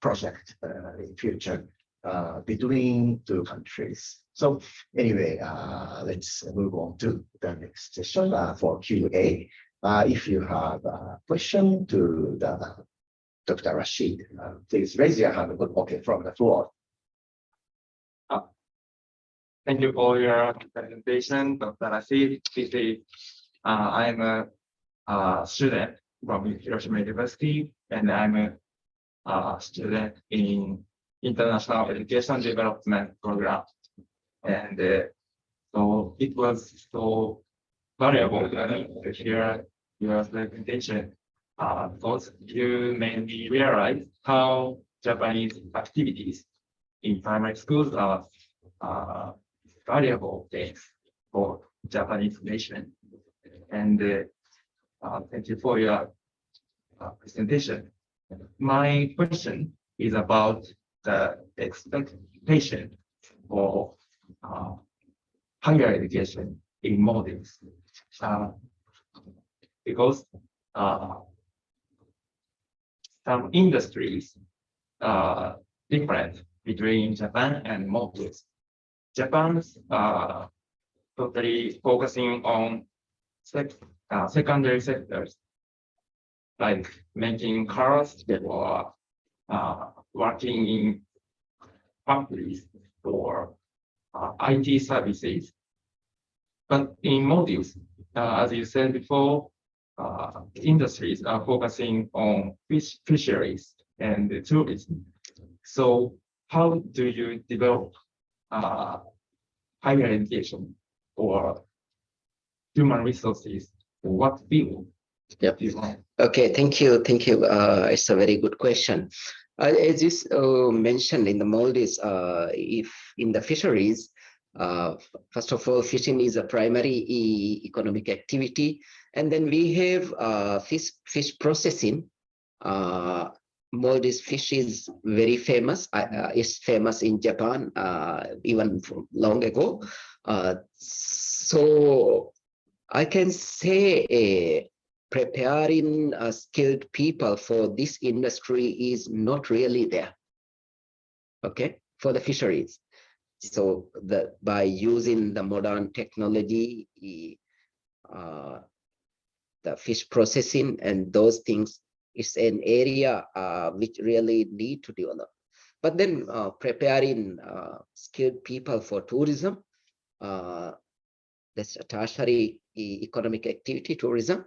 project in future between two countries. So anyway, let's move on to the next session for Q&A. If you have a question to the Dr. Rasheed, please raise your hand. Okay, from the floor. Thank you for your presentation, Dr. Rasheed. I am a student from Hiroshima University, and I'm a student in International Education Development Program. And so it was so valuable to hear your presentation because you made me realize how Japanese activities in primary schools are valuable things for Japanese nation. And thank you for your presentation. My question is about the expectation for higher education in Maldives. Because some industries are different between Japan and Maldives. Japan's totally focusing on secondary sectors, like making cars or working in factories or IT services. But in Maldives, as you said before, industries are focusing on fisheries and tourism. So how do you develop higher education or human resources? What field? Yep. do you want? Okay, thank you. Thank you. It's a very good question. As you mentioned in the Maldives, if in the fisheries, first of all, fishing is a primary economic activity. And then we have fish processing. Maldives fish is very famous. It's famous in Japan, even from long ago. So I can say preparing skilled people for this industry is not really there. Okay, for the fisheries. So by using the modern technology, the fish processing and those things is an area which really need to develop. But then preparing skilled people for tourism, that's a tertiary economic activity, tourism.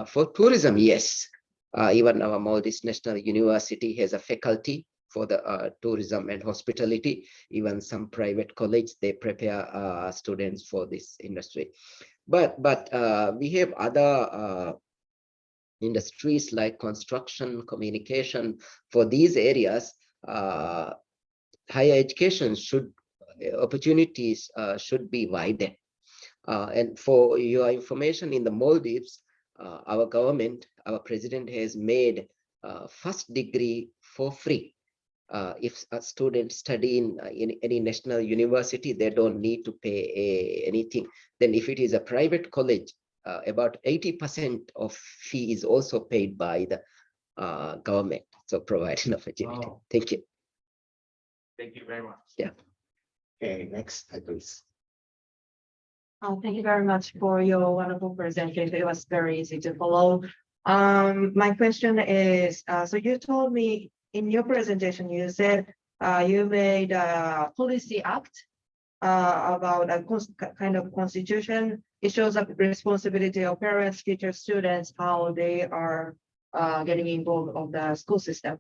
For tourism, yes, even our Maldives National University has a faculty for the tourism and hospitality. Even some private college, they prepare students for this industry. But we have other industries like construction, communication. For these areas, higher education opportunities should be widened. And for your information, in the Maldives, our government, our president has made first degree for free. If a student study in any national university, they don't need to pay anything. Then if it is a private college, about 80% of fee is also paid by the government. So providing opportunity. Wow. Thank you. Thank you very much. Yeah. Okay, next, please. Thank you very much for your wonderful presentation. It was very easy to follow. My question is, so you told me in your presentation, you said you made a policy act about a kind of constitution. It shows up responsibility of parents, teachers, students, how they are getting involved of the school system.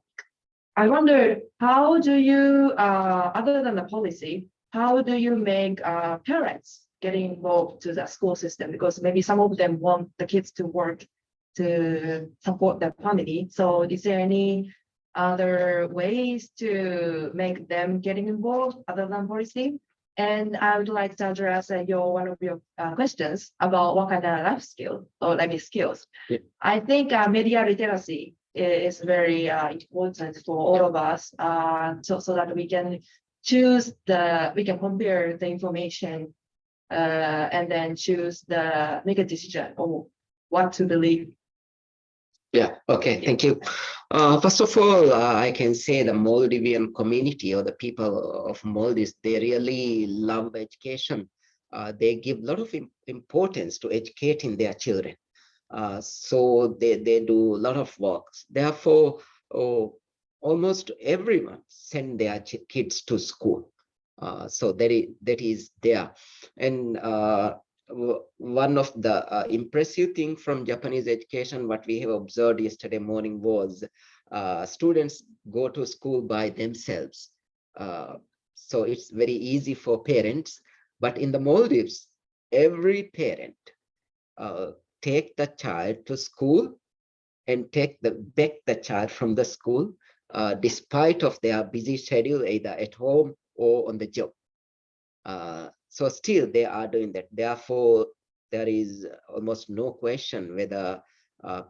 I wonder, how do you, other than the policy, how do you make parents getting involved to the school system? Because maybe some of them want the kids to work to support their family. So is there any other ways to make them getting involved other than policy? And I would like to address one of your questions about what kind of life skill or skills. Yeah. I think media literacy is very important for all of us, so that we can we can compare the information and then make a decision on what to believe. Yeah, okay, thank you. First of all, I can say the Maldivian community or the people of Maldives, they really love education. They give a lot of importance to educating their children. So they do a lot of works. Therefore, almost everyone send their kids to school. So that is there. And one of the impressive thing from Japanese education, what we have observed yesterday morning was students go to school by themselves. So it's very easy for parents. But in the Maldives, every parent take the child to school and back the child from the school, despite of their busy schedule, either at home or on the job. So still they are doing that. Therefore, there is almost no question whether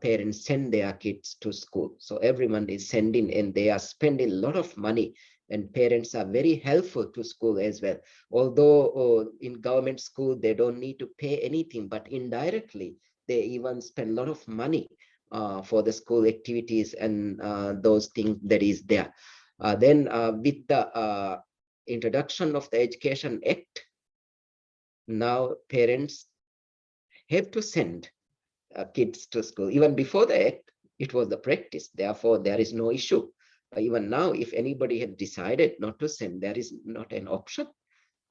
parents send their kids to school. So everyone is sending, and they are spending a lot of money, and parents are very helpful to school as well. Although in government school, they don't need to pay anything, but indirectly, they even spend a lot of money for the school activities and those things that is there. Then with the introduction of the Education Act, now parents have to send kids to school. Even before the act, it was the practice. Therefore, there is no issue. Even now, if anybody has decided not to send, there is not an option.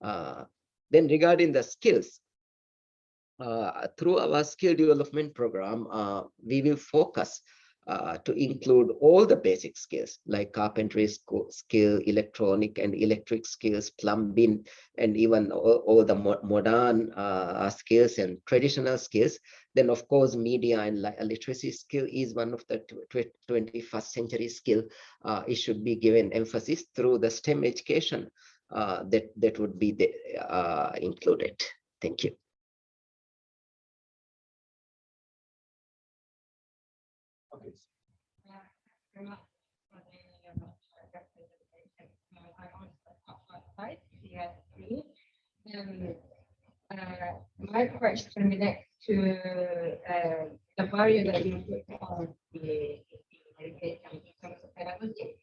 Then regarding the skills, through our skill development program, we will focus to include all the basic skills like carpentry skill, electronic and electric skills, plumbing, and even all the modern skills and traditional skills. Then, of course, media and literacy skill is one of the 21st century skill. It should be given emphasis through the STEM education that would be included. Thank you. My question relates to the value that you put on the education in terms of pedagogy.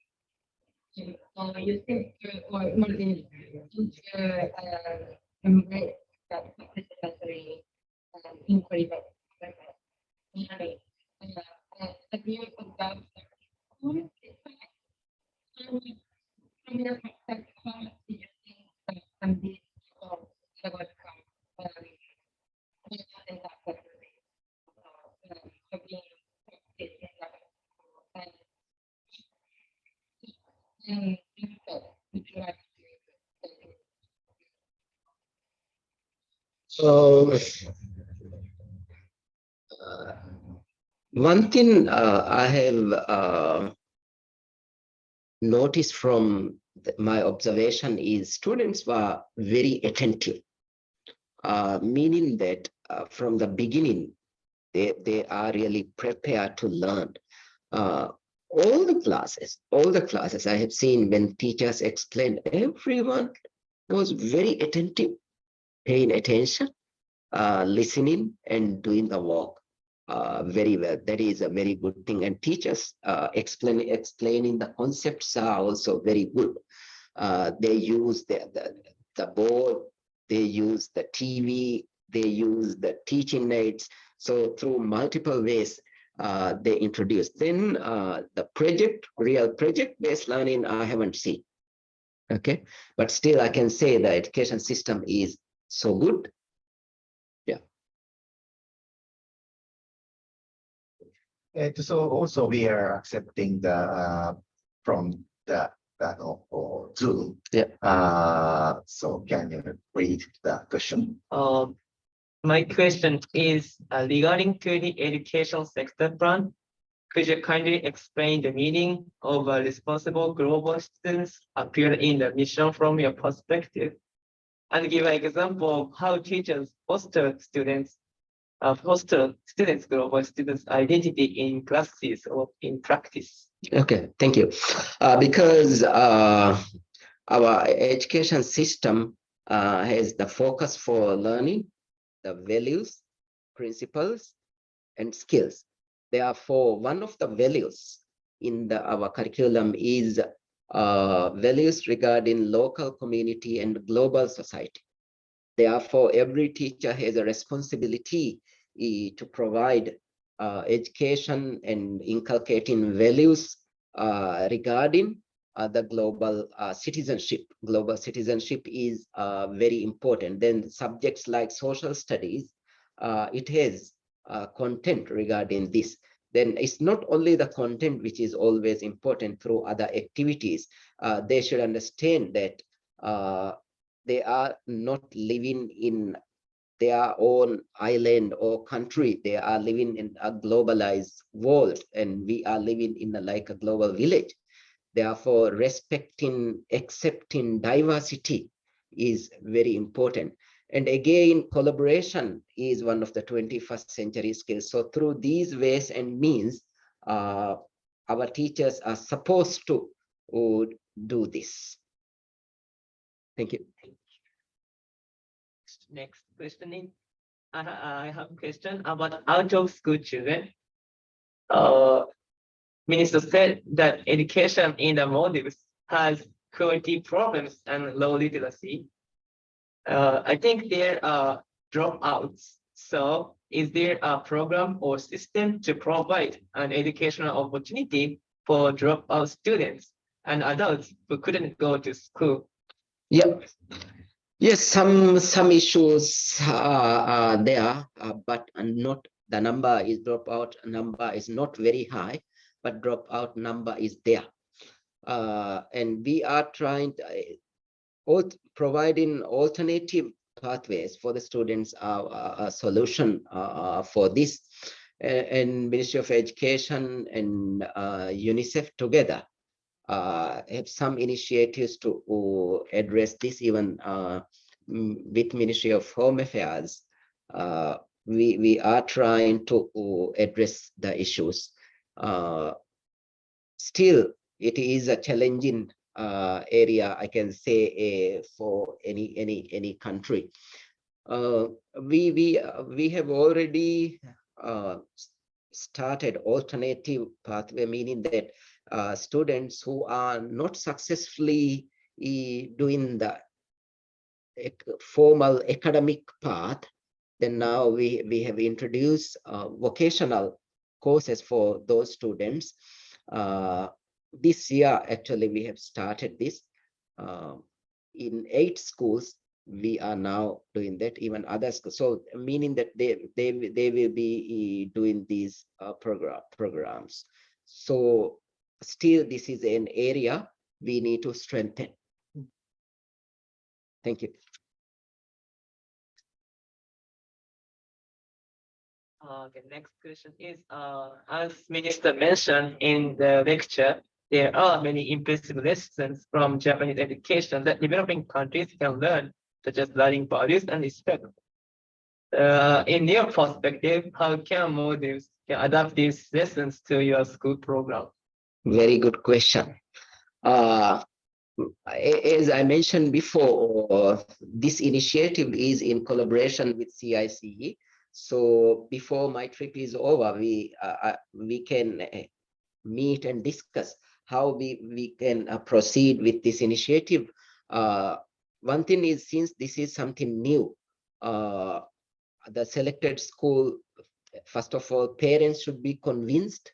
So you think, or more than embrace that participatory inquiry that have you observed from your perspective, how much do you think that can be pedagogical in that category? So one thing I have noticed from my observation is students were very attentive, meaning that from the beginning, they are really prepared to learn. All the classes I have seen when teachers explained, everyone was very attentive, paying attention, listening and doing the work very well. That is a very good thing. And teachers explaining the concepts are also very good. They use the board, they use the TV, they use the teaching aids. So through multiple ways, they introduce. Then the real project-based learning, I haven't seen. Okay, but still I can say the education system is so good. Yeah. So also we are accepting the from the panel or Zoom. Yeah. So can you read the question? My question is regarding to the education sector plan. Could you kindly explain the meaning of responsible global students appeared in the mission from your perspective, and give an example of how teachers foster students' global students' identity in classes or in practice? Okay, thank you. Because our education system has the focus for learning, the values, principles, and skills. Therefore, one of the values in our curriculum is values regarding local community and global society. Therefore, every teacher has a responsibility to provide education and inculcating values regarding the global citizenship. Global citizenship is very important. Then subjects like social studies, it has content regarding this. Then it's not only the content which is always important through other activities. They should understand that they are not living in their own island or country. They are living in a globalized world, and we are living in like a global village. Therefore, respecting, accepting diversity is very important. And again, collaboration is one of the 21st century skills. So through these ways and means, our teachers are supposed to do this. Thank you. Next question is, I have a question about out of school children. Minister said that education in the Maldives has quality problems and low literacy. I think there are dropouts. So is there a program or system to provide an educational opportunity for dropout students and adults who couldn't go to school? Yeah. Yes, some issues are there, but not the number is dropout number is not very high, but dropout number is there. And we are trying to, providing alternative pathways for the students, a solution for this. And Ministry of Education and UNICEF together have some initiatives to address this. Even with Ministry of Home Affairs, we are trying to address the issues. Still, it is a challenging area, I can say, for any country. We have already started alternative pathway, meaning that students who are not successfully doing the formal academic path, then now we have introduced vocational courses for those students. This year, actually, we have started this in 8 schools. We are now doing that, even other schools. So meaning that they will be doing these programs. So still, this is an area we need to strengthen. Thank you. The next question is, as Minister mentioned in the lecture, there are many impressive lessons from Japanese education that developing countries can learn, such as learning values and respect. In your perspective, how can Maldives adapt these lessons to your school program? Very good question. As I mentioned before, this initiative is in collaboration with CICE. So before my trip is over, we can meet and discuss how we can proceed with this initiative. One thing is, since this is something new, the selected school, first of all, parents should be convinced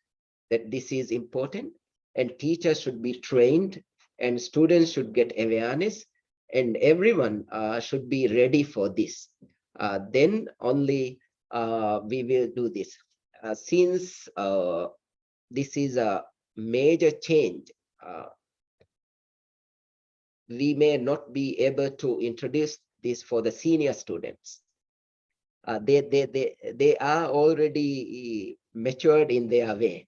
that this is important, and teachers should be trained, and students should get awareness, and everyone should be ready for this. Then only we will do this. Since this is a major change, we may not be able to introduce this for the senior students. They are already matured in their way.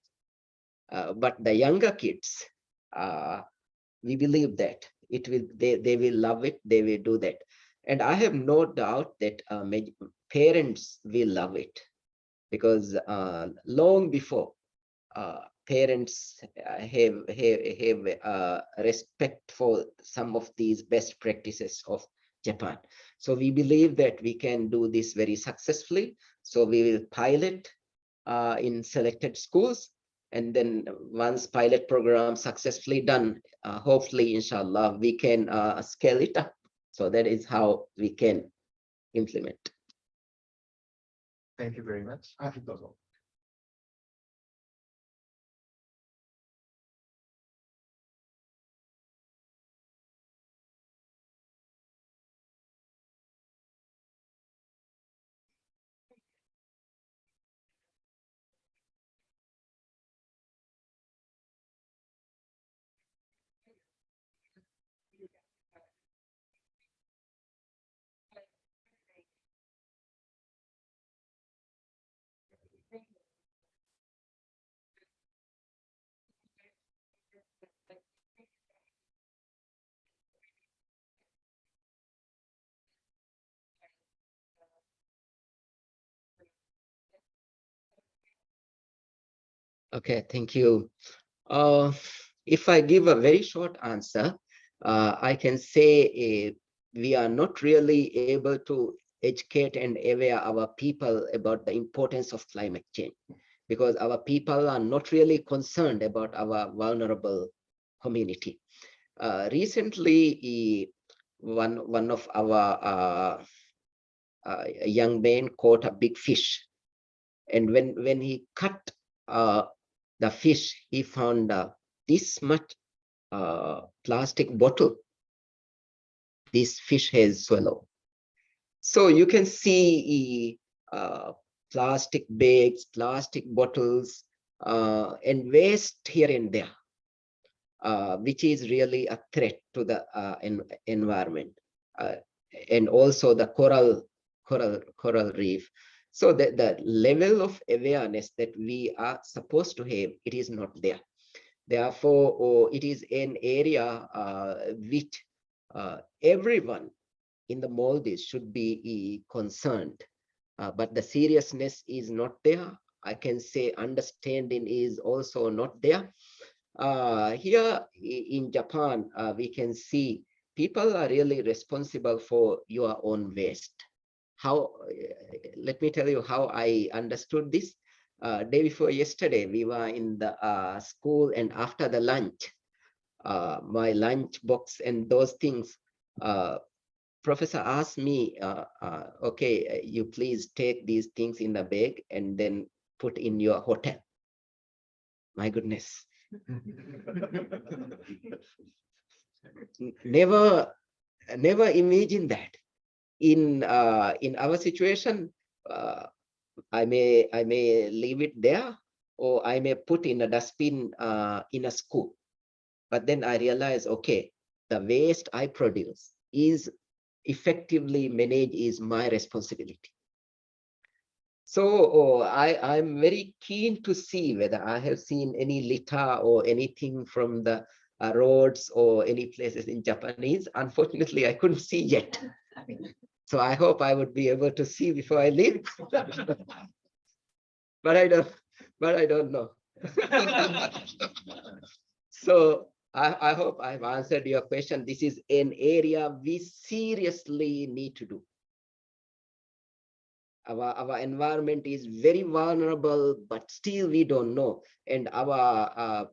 But the younger kids, we believe that they will love it, they will do that. And I have no doubt that parents will love it, because long before, parents have respect for some of these best practices of Japan. So we believe that we can do this very successfully. So we will pilot in selected schools, and then once pilot program successfully done, hopefully, inshallah, we can scale it up. So that is how we can implement. Thank you very much. Okay, thank you. If I give a very short answer, I can say we are not really able to educate and aware our people about the importance of climate change, because our people are not really concerned about our vulnerable community. Recently, one of our young men caught a big fish, and when he cut the fish, he found this much plastic bottle this fish has swallowed. So you can see plastic bags, plastic bottles, and waste here and there, which is really a threat to the environment, and also the coral reef. So the level of awareness that we are supposed to have, it is not there. Therefore, it is an area which everyone in the Maldives should be concerned, but the seriousness is not there. I can say understanding is also not there. Here in Japan, we can see people are really responsible for your own waste. How, let me tell you how I understood this. Day before yesterday, we were in the school, and after the lunch, my lunch box and those things, professor asked me, okay, you please take these things in the bag and then put in your hotel. My goodness. Never imagine that. In our situation, I may leave it there, or I may put in a dustbin in a school. But then I realize, okay, the waste I produce is effectively managed is my responsibility. So I'm very keen to see whether I have seen any litter or anything from the roads or any places in Japanese. Unfortunately, I couldn't see yet. So I hope I would be able to see before I leave. But I don't know. So I hope I've answered your question. This is an area we seriously need to do. Our environment is very vulnerable, but still we don't know. And our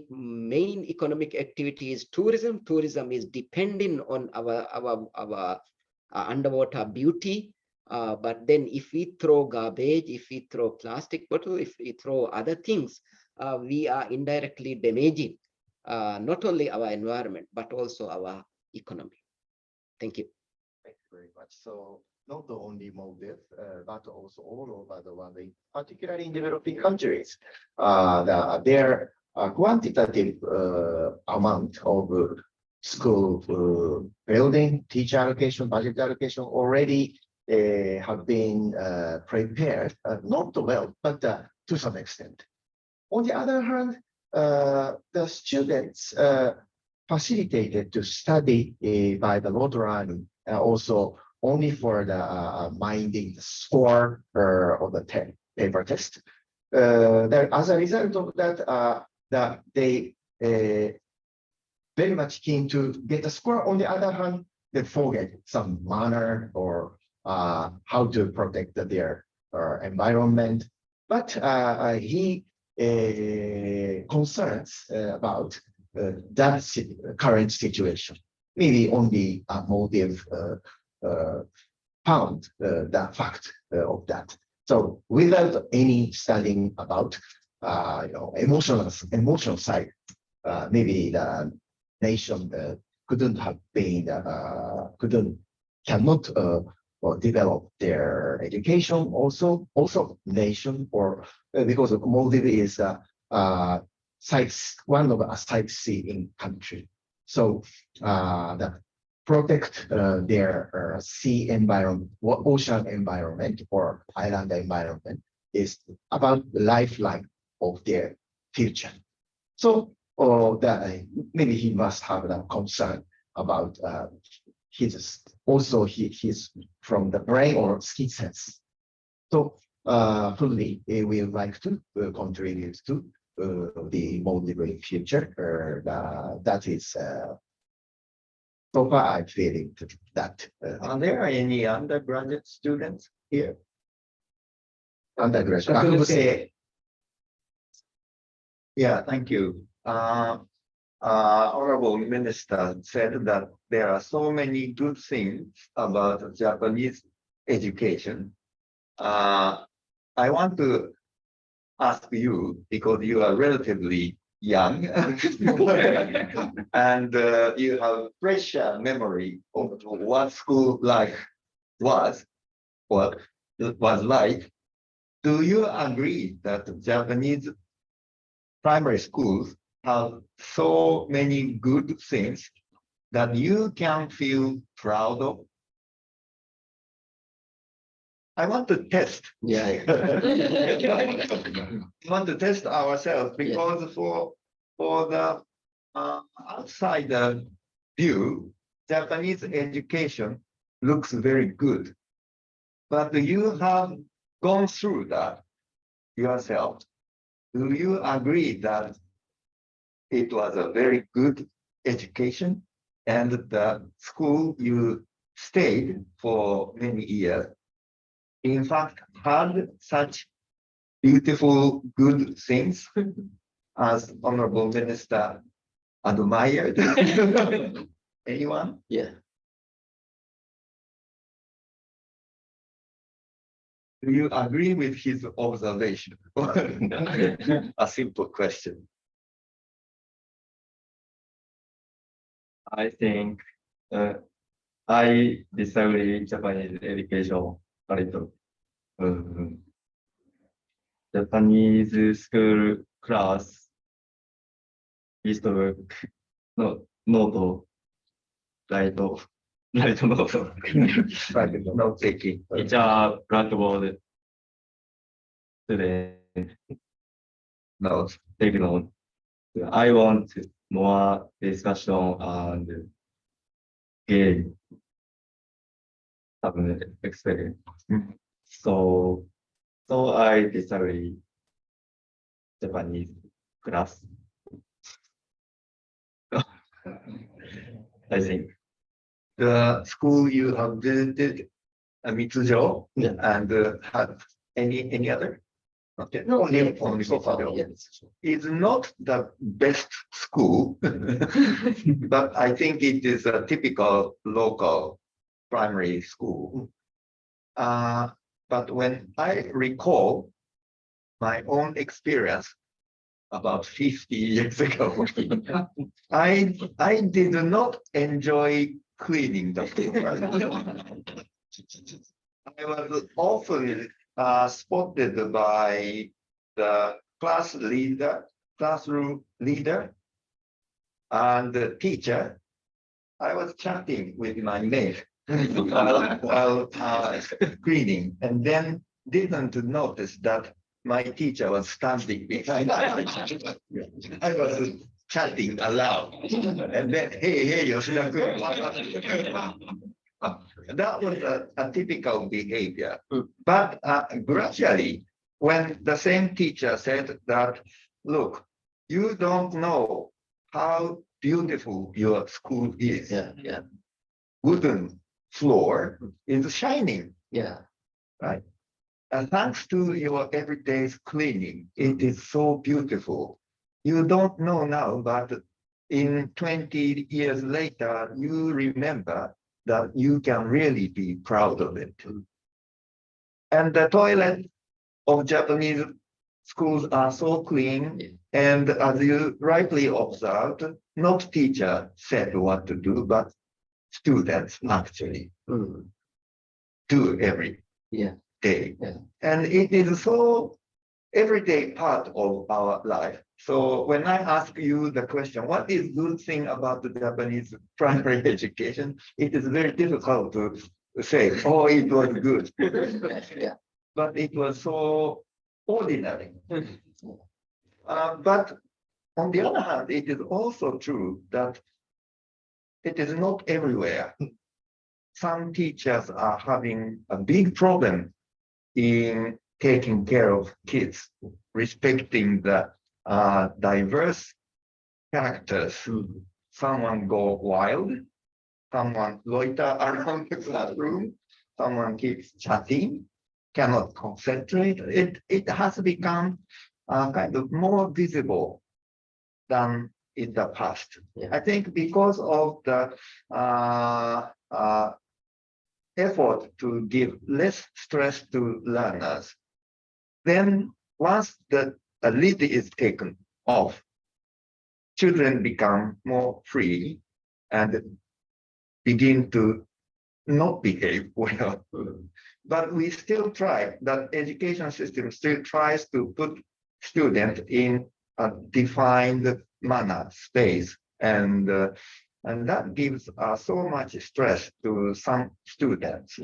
main economic activity is tourism. Tourism is depending on our underwater beauty. But then if we throw garbage, if we throw plastic bottle, if we throw other things, we are indirectly damaging not only our environment, but also our economy. Thank you. Thank you very much. So not only Maldives, but also all over the world, particularly in developing countries, their quantitative amount of school building, teacher allocation, budget allocation already have been prepared, not well, but to some extent. On the other hand, the students facilitated to study by the road running, also only for the minding the score of the paper test. As a result of that, they very much keen to get a score. On the other hand, they forget some manner or how to protect their environment. But he concerns about that current situation. Maybe only Maldives found that fact of that. So without any studying about emotional side, maybe the nation couldn't have been cannot or develop their education. Also nation, or because of Maldives is CICE, one of a sightseeing country. So that protect their sea environment, ocean environment, or island environment is about the lifeline of their future. So that maybe he must have a concern about his from the brain or skin sense. So fully we would like to contribute to the Maldives future. That is so far I'm feeling that. Are there any undergraduate students here? Undergraduate. 学部生。学部生 Yeah, thank you. Honorable Minister said that there are so many good things about Japanese education. I want to ask you, because you are relatively young and you have fresher memory of what school life was, what it was like. Do you agree that Japanese primary schools have so many good things that you can feel proud of? I want to test. Yeah. I want to test ourselves because for the outsider view, Japanese education looks very good. But you have gone through that yourself. Do you agree that it was a very good education and the school you stayed for many years, in fact, had such beautiful, good things as Honorable Minister admired? Anyone? Yeah. Do you agree with his observation? A simple question. I think I disagree Japanese education a little. Japanese school class, book, no, note, write note. Note taking. Teacher, blackboard, student, Notes. take note. I want more discussion and game experience. So I disagree Japanese class. I think. The school you have visited, Mitsujo, Yeah. and had any other? Okay. No, only so far, Mitsujo. yes. It's not the best school, but I think it is a typical local primary school. But when I recall my own experience about 50 years ago, I did not enjoy cleaning the floor. I was often spotted by the classroom leader, and the teacher. I was chatting with my mate while cleaning, and then didn't notice that my teacher was standing behind. I was chatting aloud, and then, hey, Yoshida-kun. That was a typical behavior. But gradually, when the same teacher said that, look, you don't know how beautiful your school is. Yeah. Wooden floor is shining, Yeah. right? And thanks to your everyday cleaning, it is so beautiful. You don't know now, but in 20 years later, you remember that you can really be proud of it. And the toilet of Japanese schools are so clean. And as you rightly observed, not teacher said what to do, but students actually do every day. Yeah. And it is so everyday part of our life. So when I ask you the question, what is good thing about the Japanese primary education? It is very difficult to say, oh, it was good. Yeah. But it was so ordinary. But on the other hand, it is also true that it is not everywhere. Some teachers are having a big problem in taking care of kids, respecting the diverse characters. Someone go wild, someone loiter around the classroom, someone keeps chatting, cannot concentrate. It has become kind of more visible than in the past. Yeah. I think because of the effort to give less stress to learners, then once the lid is taken off, children become more free and begin to not behave well. But we still try, that education system still tries to put students in a defined manner, space, and that gives so much stress to some students.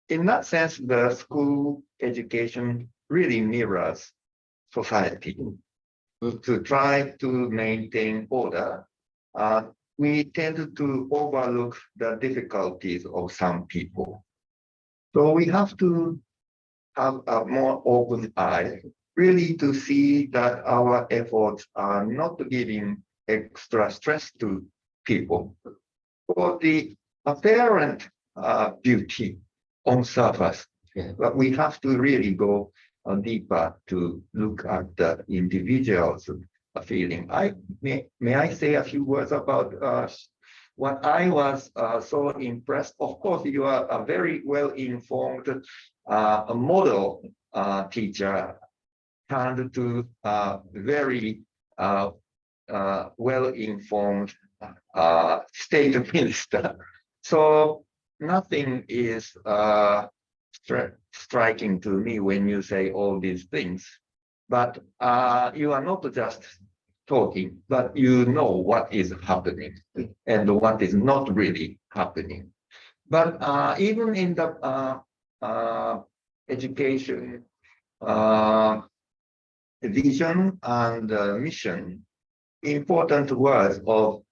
In that sense, the school education really mirrors society. To try to maintain order, we tend to overlook the difficulties of some people. So we have to have a more open eye, really to see that our efforts are not giving extra stress to people. For the apparent beauty on surface, Yeah. but we have to really go deeper to look at the individual's feeling. May I say a few words about what I was so impressed? Of course, you are a very well-informed model teacher turned to very well-informed state minister. So nothing is striking to me when you say all these things, but you are not just talking, but you know what is happening and what is not really happening. But even in the education vision and mission, important words of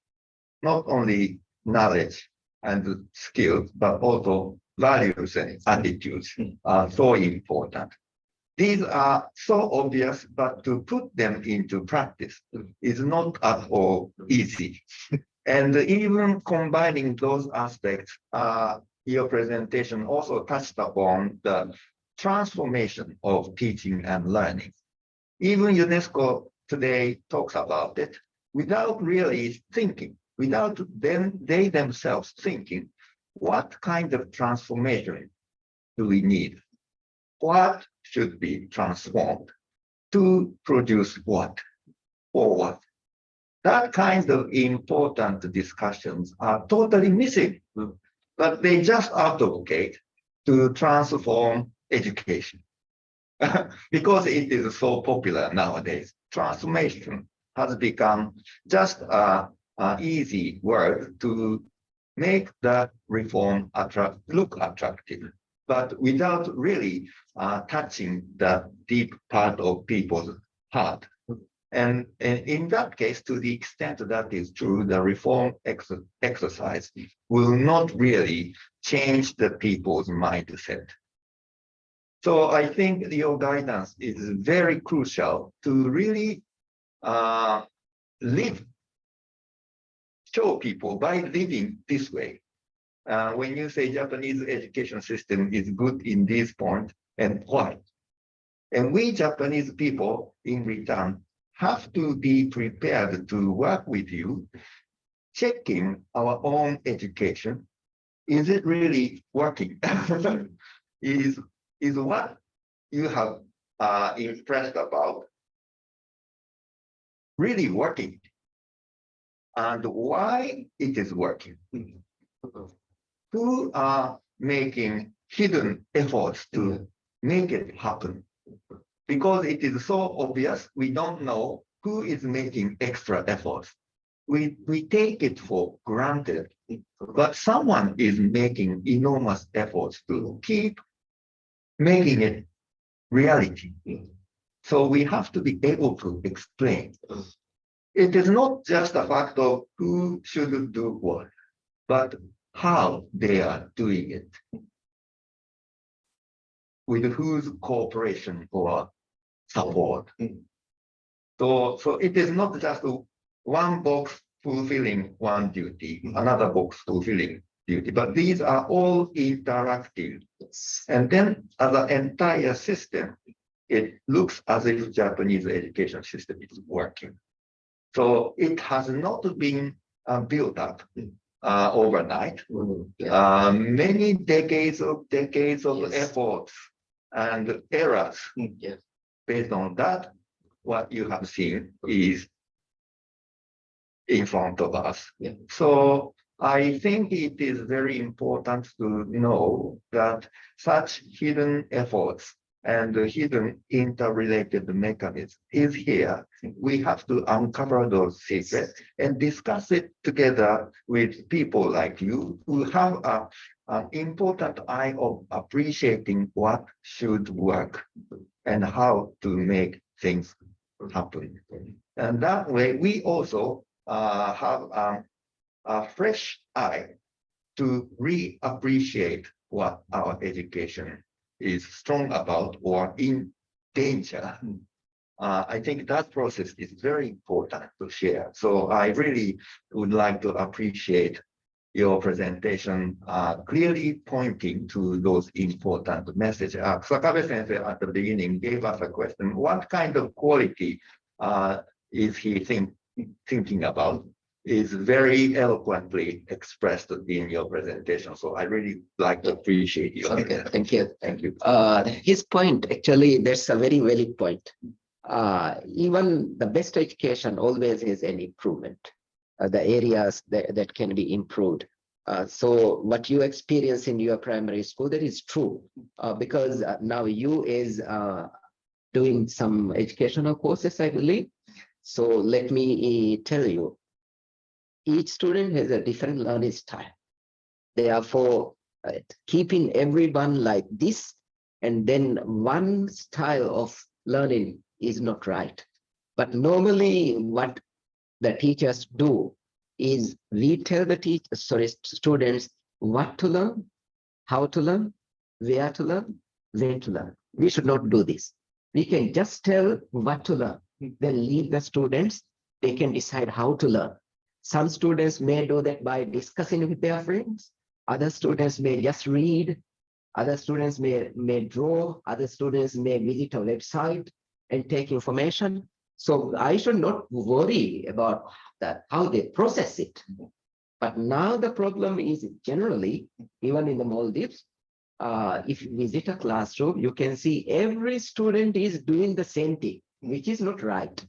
not only knowledge and skills, but also values and attitudes are so important. These are so obvious, but to put them into practice is not at all easy. And even combining those aspects, your presentation also touched upon the transformation of teaching and learning. Even UNESCO today talks about it without really thinking, without them, they themselves thinking, what kind of transformation do we need? What should be transformed to produce what or what? That kind of important discussions are totally missing, but they just advocate to transform education because it is so popular nowadays. Transformation has become just an easy word to make the reform look attractive, but without really touching the deep part of people's heart. And in that case, to the extent that is true, the reform exercise will not really change the people's mindset. So I think your guidance is very crucial to really show people by living this way. When you say Japanese education system is good in this point, and why? And we Japanese people in return have to be prepared to work with you, checking our own education. Is it really working? is what you have impressed about really working? And why it is working? Who are making hidden efforts to make it happen? Because it is so obvious, we don't know who is making extra efforts. We take it for granted, but someone is making enormous efforts to keep making it reality. So we have to be able to explain. It is not just a fact of who should do what, but how they are doing it. With whose cooperation or support. So it is not just one box fulfilling one duty, another box fulfilling duty, but these are all interactive. And then as an entire system, it looks as if Japanese education system is working. So it has not been built up overnight. Many decades of efforts and errors. Based on that, what you have seen is in front of us. So I think it is very important to know that such hidden efforts and the hidden interrelated mechanism is here. We have to uncover those secrets and discuss it together with people like you who have an important eye of appreciating what should work and how to make things happen. And that way, we also have a fresh eye to reappreciate what our education is strong about or in danger. I think that process is very important to share. So I really would like to appreciate your presentation, clearly pointing to those important messages. Kusakabe sensei at the beginning gave us a question: what kind of quality is he thinking about? Is very eloquently expressed in your presentation. So I really like to appreciate you. Okay, thank you. Thank you. His point, actually, that's a very valid point. Even the best education always is an improvement. The areas that can be improved. So what you experience in your primary school, that is true, because now you is doing some educational courses, I believe. So let me tell you, each student has a different learning style. Therefore, keeping everyone like this and then one style of learning is not right. But normally what the teachers do is we tell the students what to learn, how to learn, where to learn, when to learn. We should not do this. We can just tell what to learn, then leave the students, they can decide how to learn. Some students may do that by discussing with their friends. Other students may just read. Other students may draw. Other students may visit a website and take information. So I should not worry about that, how they process it. But now the problem is generally, even in the Maldives, if you visit a classroom, you can see every student is doing the same thing, which is not right.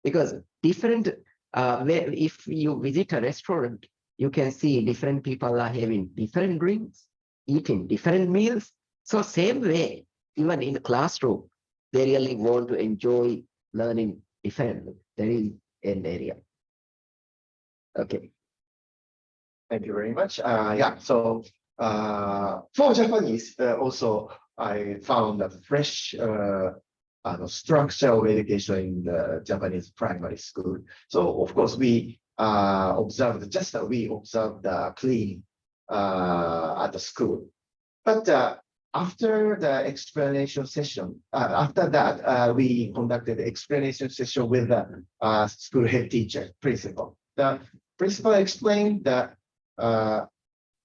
Because different, if you visit a restaurant, you can see different people are having different drinks, eating different meals. So same way, even in the classroom, they really want to enjoy learning differently. There is an area. Okay. Thank you very much. Yeah, so for Japanese, also I found a fresh structure of education in the Japanese primary school. So of course we observed the cleaning at the school. But after the explanation session, after that, we conducted the explanation session with the school head teacher, principal. The principal explained that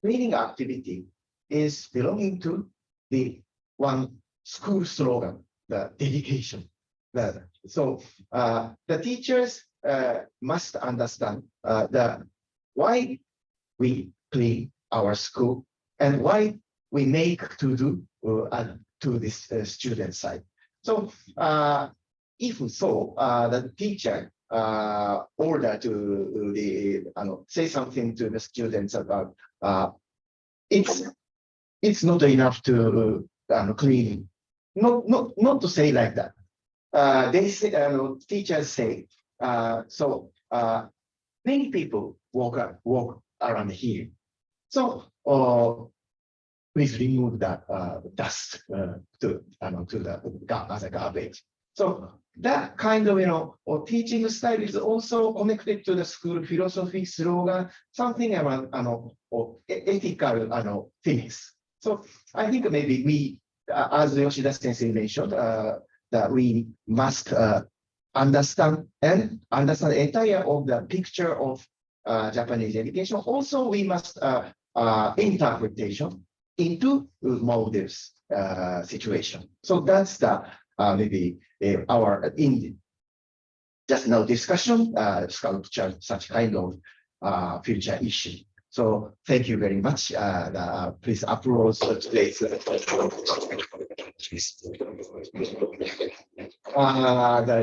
cleaning activity is belonging to the one school slogan, the dedication. So the teachers must understand why we clean our school and why we make to do to this student side. So if so, the teacher order to the say something to the students about it's not enough to clean. Not to say like that. They say teachers say so. Many people walk around here. So please remove that dust to the as a garbage. So that kind of or teaching style is also connected to the school philosophy slogan, something around or ethical things. So I think maybe we, as Yoshida Sensei mentioned, that we must understand the entire of the picture of Japanese education. Also, we must interpretation into Maldives situation. So that's the maybe our in just now discussion sculpture such kind of future issue. So thank you very much. Please approach today's.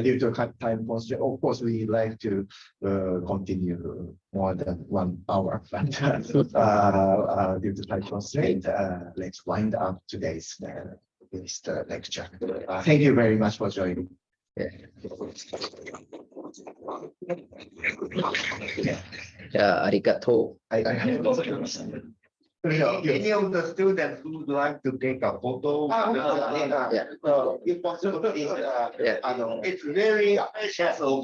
Due to time constraint, of course, we like to continue more than 1 hour, but due to time constraint, let's wind up today's lecture. Thank you very much for joining. Arigato. Any of the students who would like to take a photo? If possible, It's very special.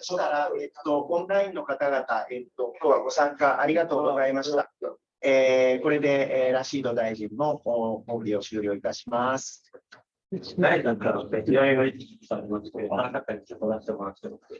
そしたら、オンラインの方々、今日はご参加ありがとうございました。これで、ラシード大臣の講義を終了いたします。ないなんか、いろいろ言ってたんですけど、あなたにちょっと出してもらっても。